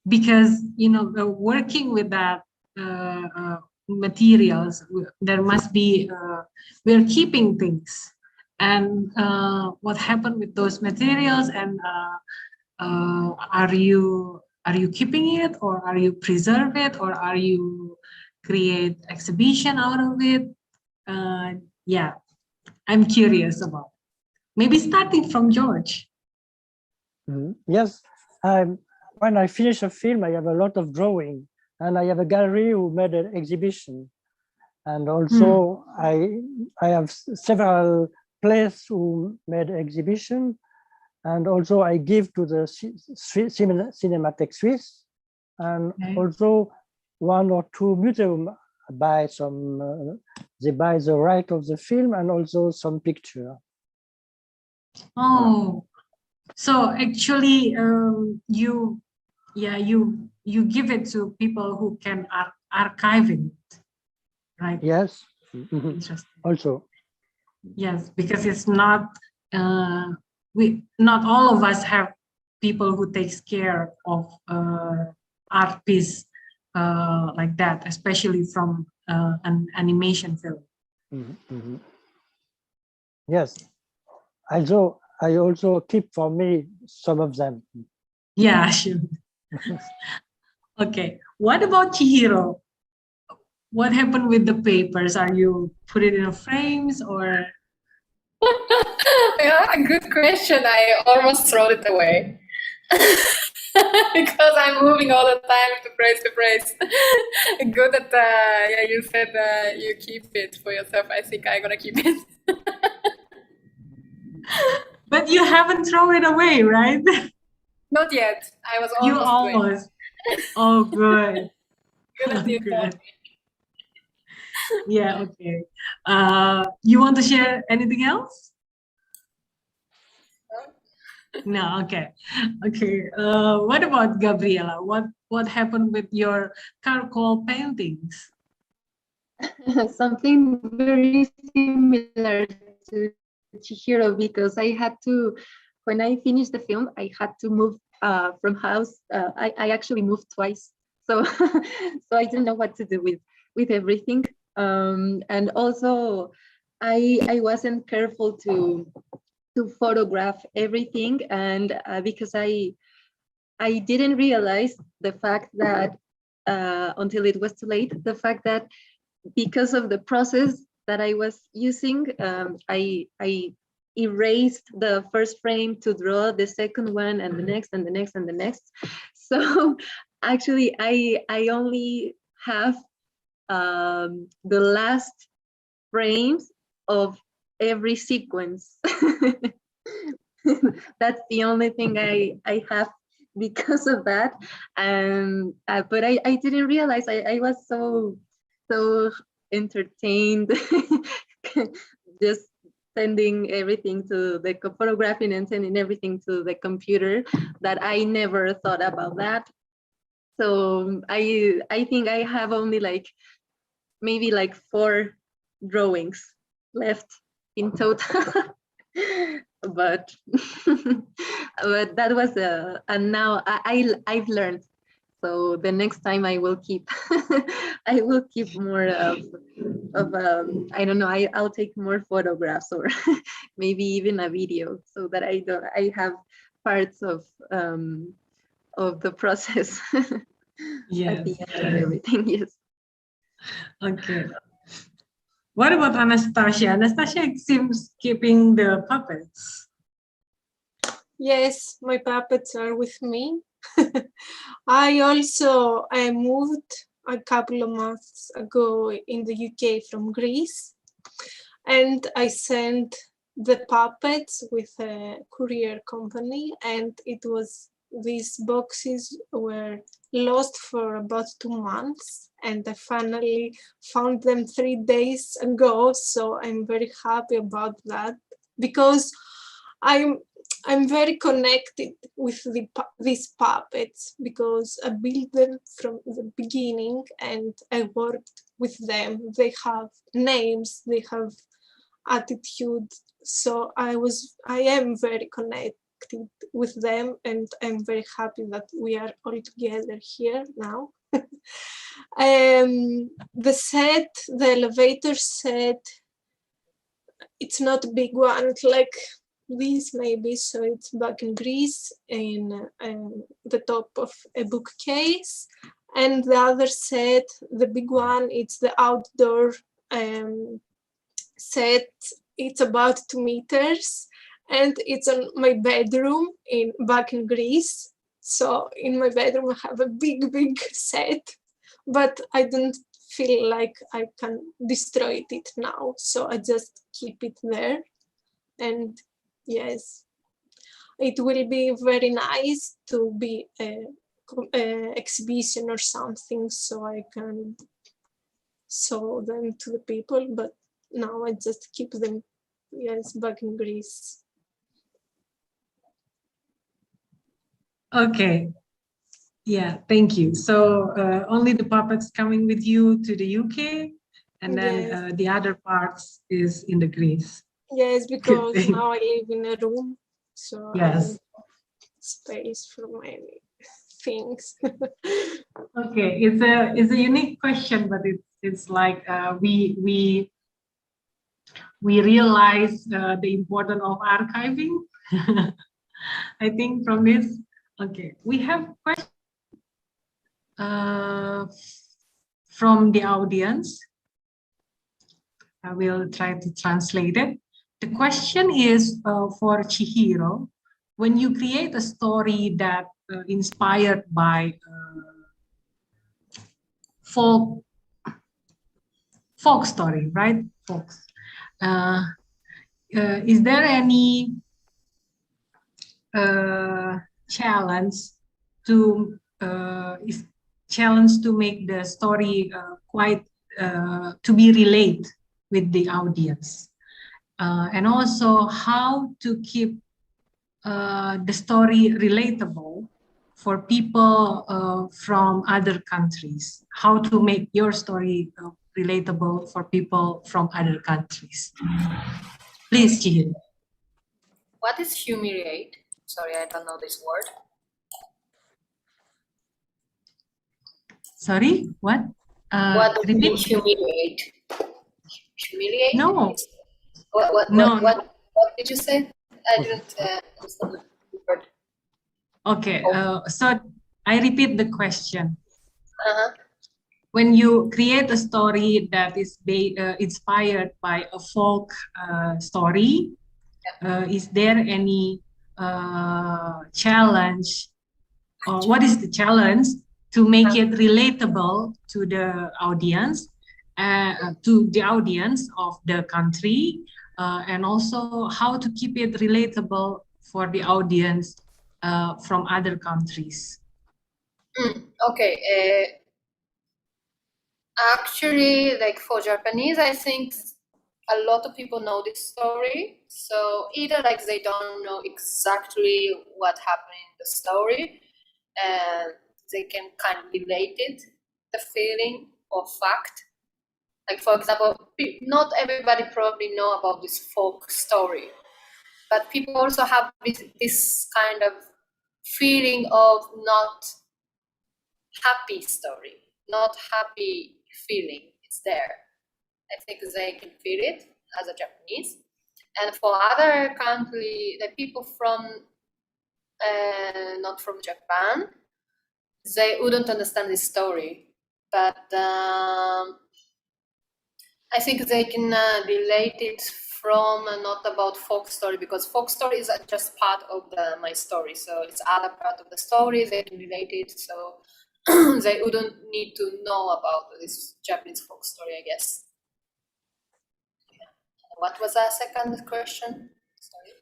Because working with that materials, there must be we're keeping things, and what happened with those materials, and are you keeping it, or are you preserve it, or are you create exhibition out of it? Yeah, I'm curious about it. Maybe starting from George. Yes, when I finish a film, I have a lot of drawing, and I have a gallery who made an exhibition, and also I have several places who made exhibition, and also I give to the Cinémathèque Suisse, and also one or two museums buy some. They buy the right of the film and also some picture. Oh, so actually, you give it to people who can archive it, right? Yes. Interesting. Also. Yes, because it's not not all of us have people who takes care of art piece like that, especially from an animation film. Yes, also I also keep for me some of them. Yeah, sure. Okay, what about Chihiro? What happened with the papers? Are you put it in frames or? Yeah, good question. I almost throw it away because I'm moving all the time to place. Good that yeah, you said you keep it for yourself. I think I'm gonna keep it. But you haven't thrown it away, right? Not yet. I was You almost. almost. Oh, good. Good that you told me. Yeah, okay. You want to share anything else? No, okay. Okay. What about Gabriella? What happened with your charcoal paintings? Something very similar to Chihiro, because I had to, when I finished the film, I had to move from house. I actually moved twice, so so I didn't know what to do with everything. And also, I wasn't careful to photograph everything, and because I didn't realize the fact that until it was too late, the fact that because of the process that I was using, I erased the first frame to draw the second one and the next and the next and the next. So actually, I only have the last frames of every sequence. That's the only thing I have because of that. But I didn't realize I was so entertained just sending everything to the photographing and sending everything to the computer that I never thought about that. So I think I have only maybe 4 drawings left in total. But but that was and now I've learned. So the next time I will keep I will keep more of I don't know, I'll take more photographs or maybe even a video, so that I have parts of the process at the Yes. end of everything. Yes. Okay. What about Anastasia? Anastasia seems keeping the puppets. Yes, my puppets are with me. I moved a couple of months ago in the UK from Greece, and I sent the puppets with a courier company, and these boxes were lost for about 2 months, and I finally found them 3 days ago. So I'm very happy about that, because I'm very connected with these puppets, because I built them from the beginning and I worked with them. They have names, they have attitude. So I am very connected with them, and I'm very happy that we are all together here now. The elevator set, it's not a big one, it's like this maybe, so it's back in Greece in the top of a bookcase. And the other set, the big one, it's the outdoor set. It's about 2 meters, and it's on my bedroom back in Greece. So in my bedroom I have a big set, but I don't feel like I can destroy it now, so I just keep it there. And yes, it will be very nice to be a exhibition or something, so I can show them to the people, but now I just keep them, yes, back in Greece. Okay. Yeah, thank you. So only the puppets coming with you to the UK, and then Yes. the other parts is in the Greece. Yes, because now I live in a room, so I Yes. have space for many things. Okay, it's a unique question, but it's like we realize the importance of archiving. I think from this. Okay, we have questions from the audience. I will try to translate it. The question is for Chihiro. When you create a story that inspired by folk story, right? Folks. Is there any challenge to make the story quite to be relate with the audience, and also how to keep the story relatable for people from other countries. How to make your story relatable for people from other countries. Please, Chihiro. What is humiliate? Sorry, I don't know this word. Sorry, what? What do you mean Repeat. humiliate? Humiliate? No. What did you say? I didn't understand the word. Okay, so I repeat the question. Uh-huh. When you create a story that is inspired by a folk story, is there any challenge, or what is the challenge to make it relatable to the audience, of the country, and also how to keep it relatable for the audience from other countries? Okay. Actually, like for Japanese, I think a lot of people know this story. So either like they don't know exactly what happened in the story, and they can kind of relate it, the feeling or fact. Like for example, not everybody probably know about this folk story, but people also have this kind of feeling of not happy story, not happy feeling. It's there. I think they can feel it as a Japanese. And for other country, the people from not from Japan, they wouldn't understand this story. But I think they can relate it from not about folk story, because folk story is just part of my story. So it's other part of the story, they can relate it. So they wouldn't need to know about this Japanese folk story, I guess. Yeah. What was our second question? Sorry,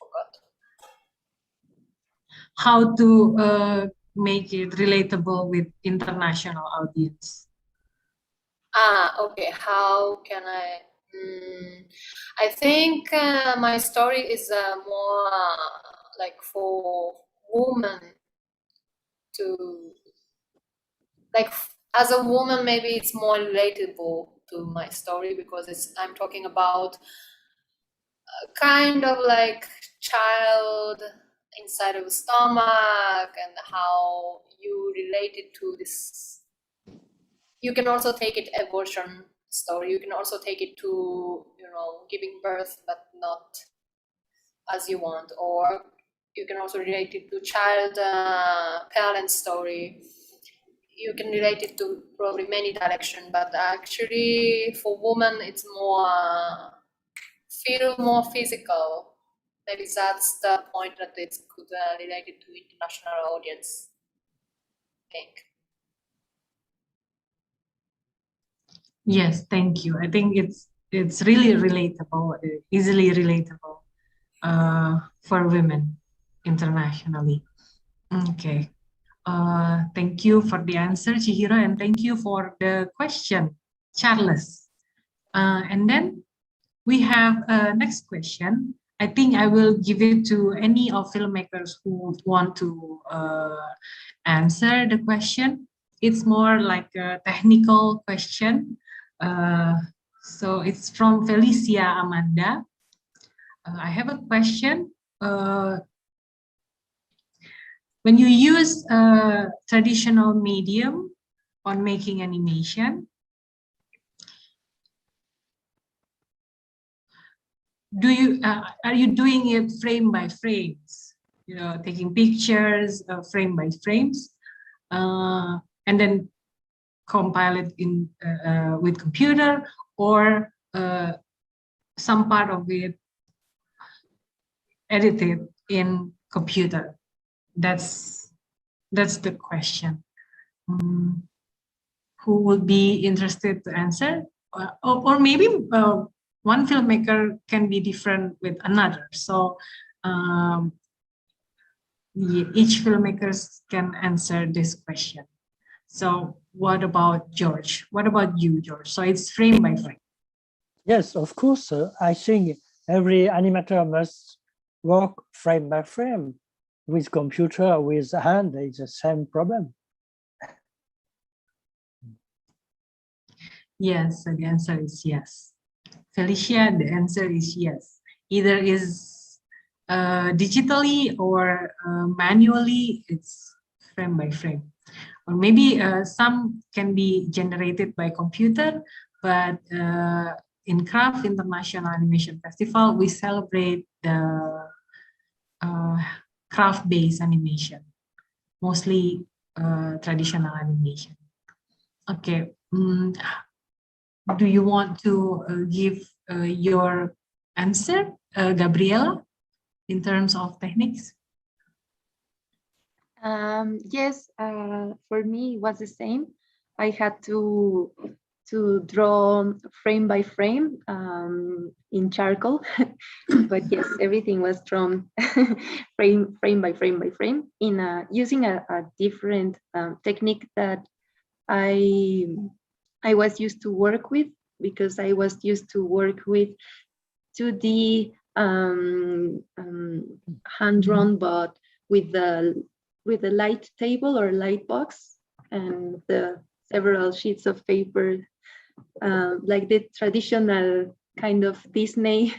forgot. How to make it relatable with international audience? Okay. How can I? I think my story is more like for women to, like, as a woman, maybe it's more relatable to my story, because I'm talking about kind of like child inside of the stomach and how you relate it to this. You can also take it abortion story. You can also take it to, giving birth, but not as you want. Or you can also relate it to child parent story. You can relate it to probably many directions, but actually for women, it's more feel more physical. Maybe that's the point that it could relate it to international audience, I think. Yes, thank you. I think it's really relatable, easily relatable for women internationally. Okay. Thank you for the answer, Chihiro, and thank you for the question, Charles. And then we have a next question. I think I will give it to any of filmmakers who want to answer the question. It's more like a technical question. So it's from Felicia Amanda. I have a question. When you use a traditional medium on making animation, are you doing it frame by frames? Taking pictures frame by frames, and then compile it in with computer, or some part of it edited in computer? That's the question. Who would be interested to answer? Or maybe one filmmaker can be different with another. So each filmmakers can answer this question. So what about George? What about you, George? So it's frame by frame. Yes, of course. I think every animator must work frame by frame. With computer, with hand, it's the same problem. Yes, the answer is yes. Felicia, the answer is yes. Either is digitally or manually, it's frame by frame. Or maybe some can be generated by computer, but in Craft International Animation Festival, we celebrate the craft-based animation, mostly traditional animation. Okay. Do you want to give your answer, Gabriella, in terms of techniques? Yes, for me it was the same. I had to draw frame by frame in charcoal, but yes, everything was drawn frame by frame by frame in using a different technique that I was used to work with, because I was used to work with 2D hand-drawn, but with the light table or light box and the several sheets of paper, like the traditional kind of Disney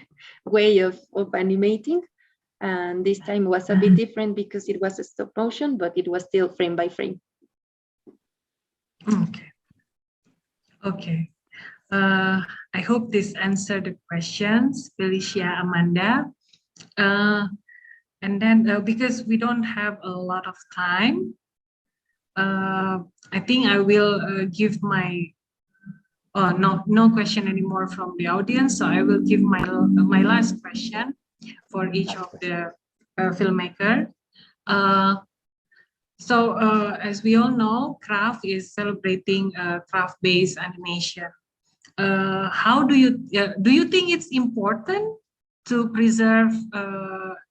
way of animating. And this time was a bit different because it was a stop motion, but it was still frame by frame. Okay. Okay. I hope this answered the questions, Felicia, Amanda. And then because we don't have a lot of time, I think I will give my no question anymore from the audience. So I will give my last question for each of the filmmaker. So as we all know, Craft is celebrating craft-based animation. How do you think it's important to preserve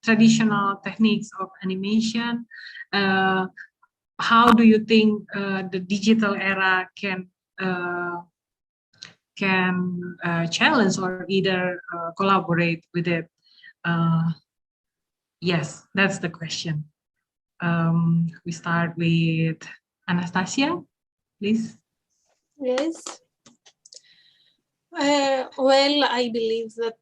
traditional techniques of animation? How do you think the digital era can challenge or either collaborate with it? Yes, that's the question. We start with Anastasia, please. Yes. Well, I believe that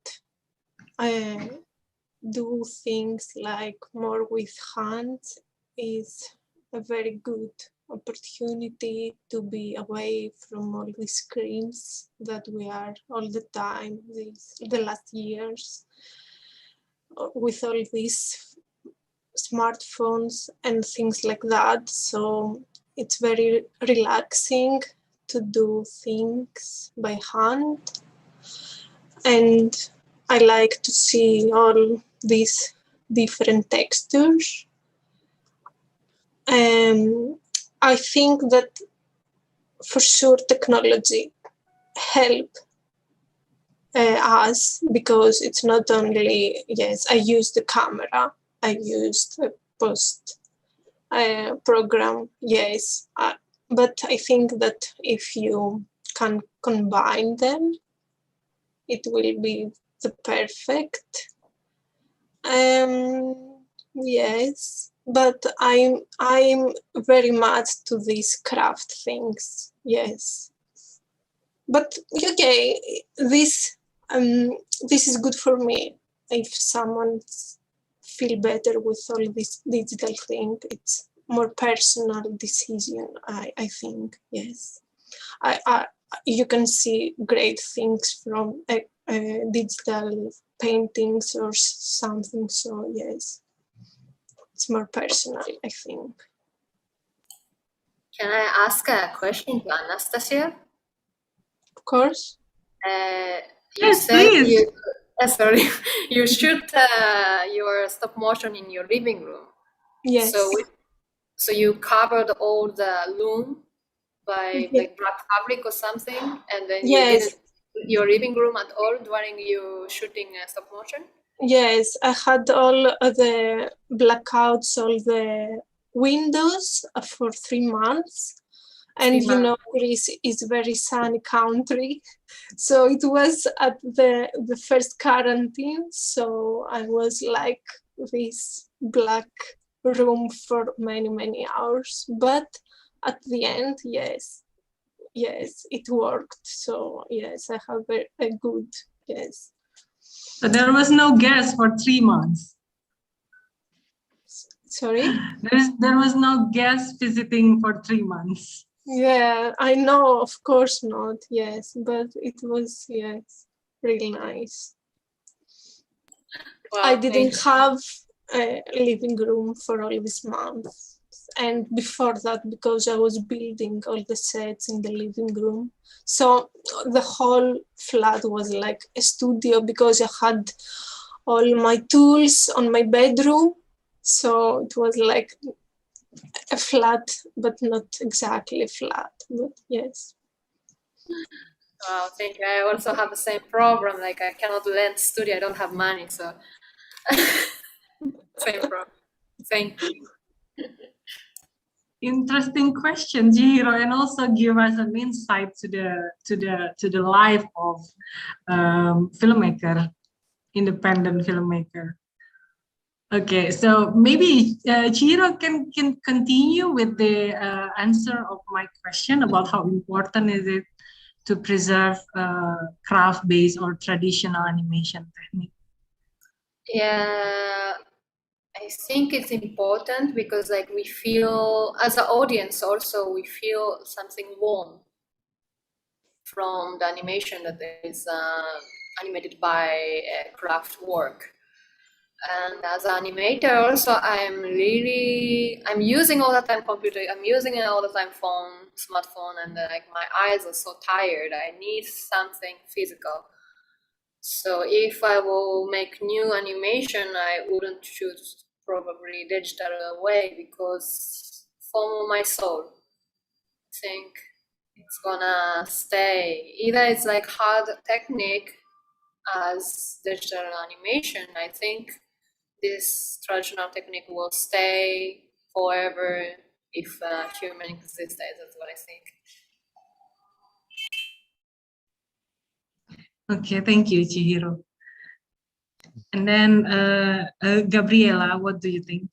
do things like more with hands is a very good opportunity to be away from all the screens that we are all the time the last years, with all these smartphones and things like that. So it's very relaxing to do things by hand, and I like to see all these different textures. I think that for sure technology help us, because it's not only, yes, I use the camera, I use the post program, yes, but I think that if you can combine them, it will be the perfect. Yes, but I'm very mad to these craft things. Yes, but okay, this is good for me. If someone feel better with all this digital thing, it's more personal decision. I think, yes. You can see great things from digital paintings or something. So yes, it's more personal, I think. Can I ask a question to Anastasia? Of course. You Yes, said please. sorry, you shoot your stop motion in your living room. Yes. So you covered all the loom by like black fabric or something, and then you didn't see your living room at all during you shooting stop motion? Yes, I had all the blackouts, all the windows for 3 months, And you know, Greece is a very sunny country. So it was at the first quarantine. So I was like this black room for many, many hours. But at the end, yes, it worked. So yes, I have a good, yes. So there was no guest for 3 months. Sorry? There was no guest visiting for 3 months. Yeah, I know, of course not, yes, but it was, yes, really nice. Wow, I didn't have a living room for all these months. And before that, because I was building all the sets in the living room. So the whole flat was like a studio because I had all my tools on my bedroom. So it was like a flat, but not exactly flat, but yes. Wow, thank you. I also have the same problem. Like I cannot rent studio. I don't have money, so same problem. Thank you. Interesting question, Chihiro, and also give us an insight to the life of filmmaker, independent filmmaker. Okay, so maybe Chihiro can continue with the answer of my question about how important is it to preserve craft-based or traditional animation technique. Yeah, I think it's important because like we feel as an audience also we feel something warm from the animation that is animated by craft work. And as an animator also I'm using all the time computer, I'm using all the time phone, smartphone, and like my eyes are so tired. I need something physical. So if I will make new animation, I wouldn't choose probably digital way because for my soul, I think it's gonna stay. Either it's like hard technique as digital animation. I think this traditional technique will stay forever if human exists. That's what I think. Okay, thank you, Chihiro. And then Gabriella, what do you think?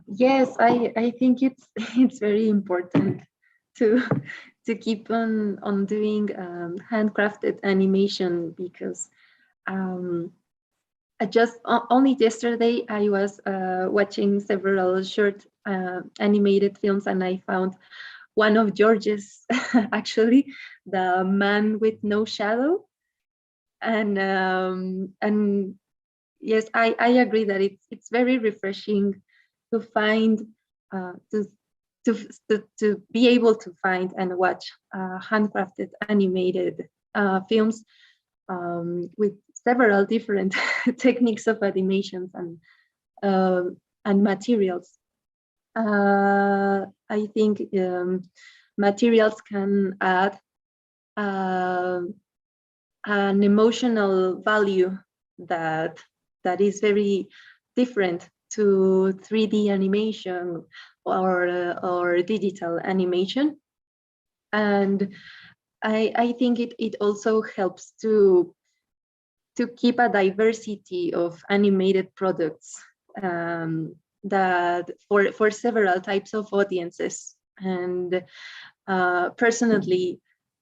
Yes, I think it's very important to keep on doing handcrafted animation because I just only yesterday I was watching several short animated films and I found one of George's actually, The Man with No Shadow, and yes, I agree that it's very refreshing to find to be able to find and watch handcrafted animated films with several different techniques of animations and materials. I think materials can add an emotional value that is very different to 3D animation or digital animation, and I think it also helps to keep a diversity of animated products that for several types of audiences. And personally,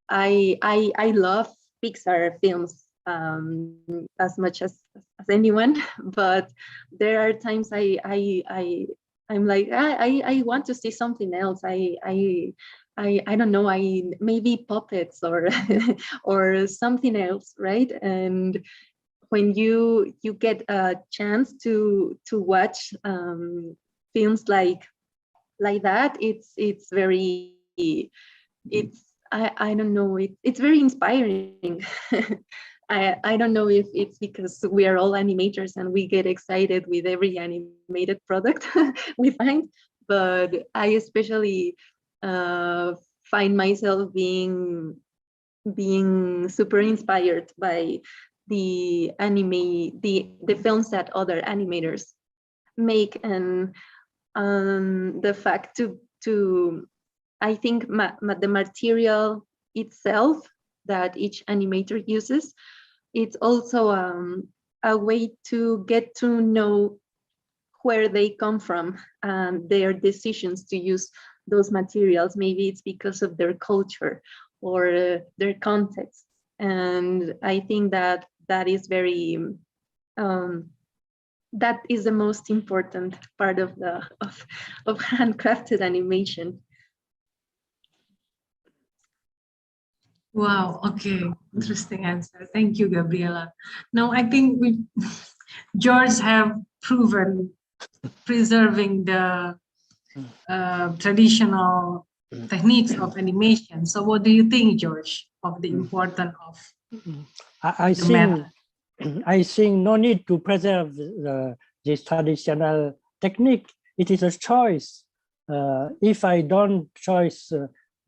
I love Pixar films as much as anyone, but there are times I'm like I want to see something else. I don't know, maybe puppets or or something else, right? And when you get a chance to watch films like that, it's very, I don't know, it's very inspiring. I don't know if it's because we are all animators and we get excited with every animated product we find, but I especially find myself being super inspired by the films that other animators make the fact to I think the material itself that each animator uses, it's also a way to get to know where they come from and their decisions to use those materials. Maybe it's because of their culture or their context. And I think that is very that is the most important part of handcrafted animation. Wow, okay, interesting answer. Thank you, Gabriella. Now I think George have proven preserving the traditional techniques of animation. So what do you think, George, of the importance of I think no need to preserve this traditional technique. It is a choice. If I don't choose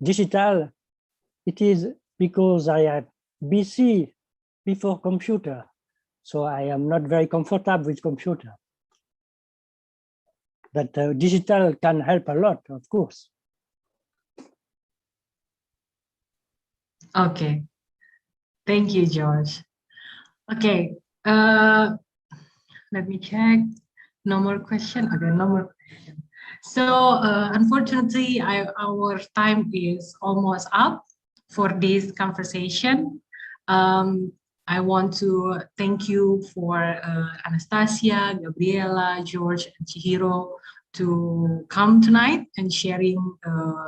digital, it is because I am busy before computer. So I am not very comfortable with computer. But digital can help a lot, of course. Okay, thank you, George. Okay, let me check. No more question. Okay, no more question. So unfortunately, our time is almost up for this conversation. I want to thank you for Anastasia, Gabriella, George, and Chihiro to come tonight and sharing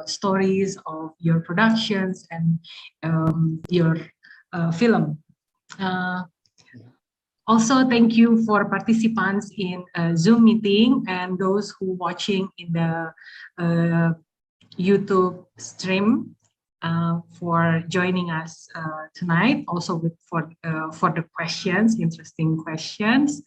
stories of your productions and your film. Also, thank you for participants in Zoom meeting and those who watching in the YouTube stream for joining us tonight. Also for the questions, interesting questions.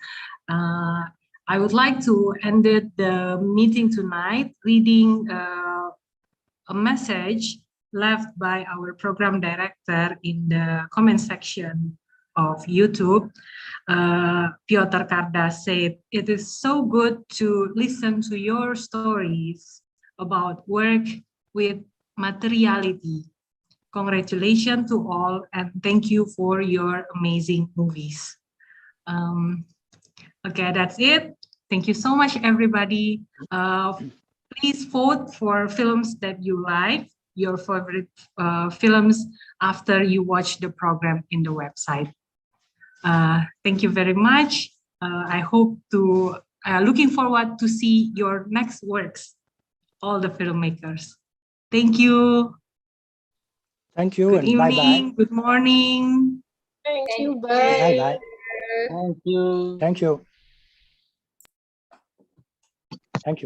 I would like to end the meeting tonight reading a message left by our program director in the comment section of YouTube. Piotr Karda said, "It is so good to listen to your stories about work with materiality. Congratulations to all and thank you for your amazing movies." Okay, that's it. Thank you so much, everybody. Please vote for films that you like, your favorite films after you watch the program in the website. Thank you very much. I hope to, looking forward to see your next works, all the filmmakers. Thank you. Thank you. Good And evening, bye-bye. good morning. Thank you. Bye. Bye-bye. Thank you. Thank you. Thank you.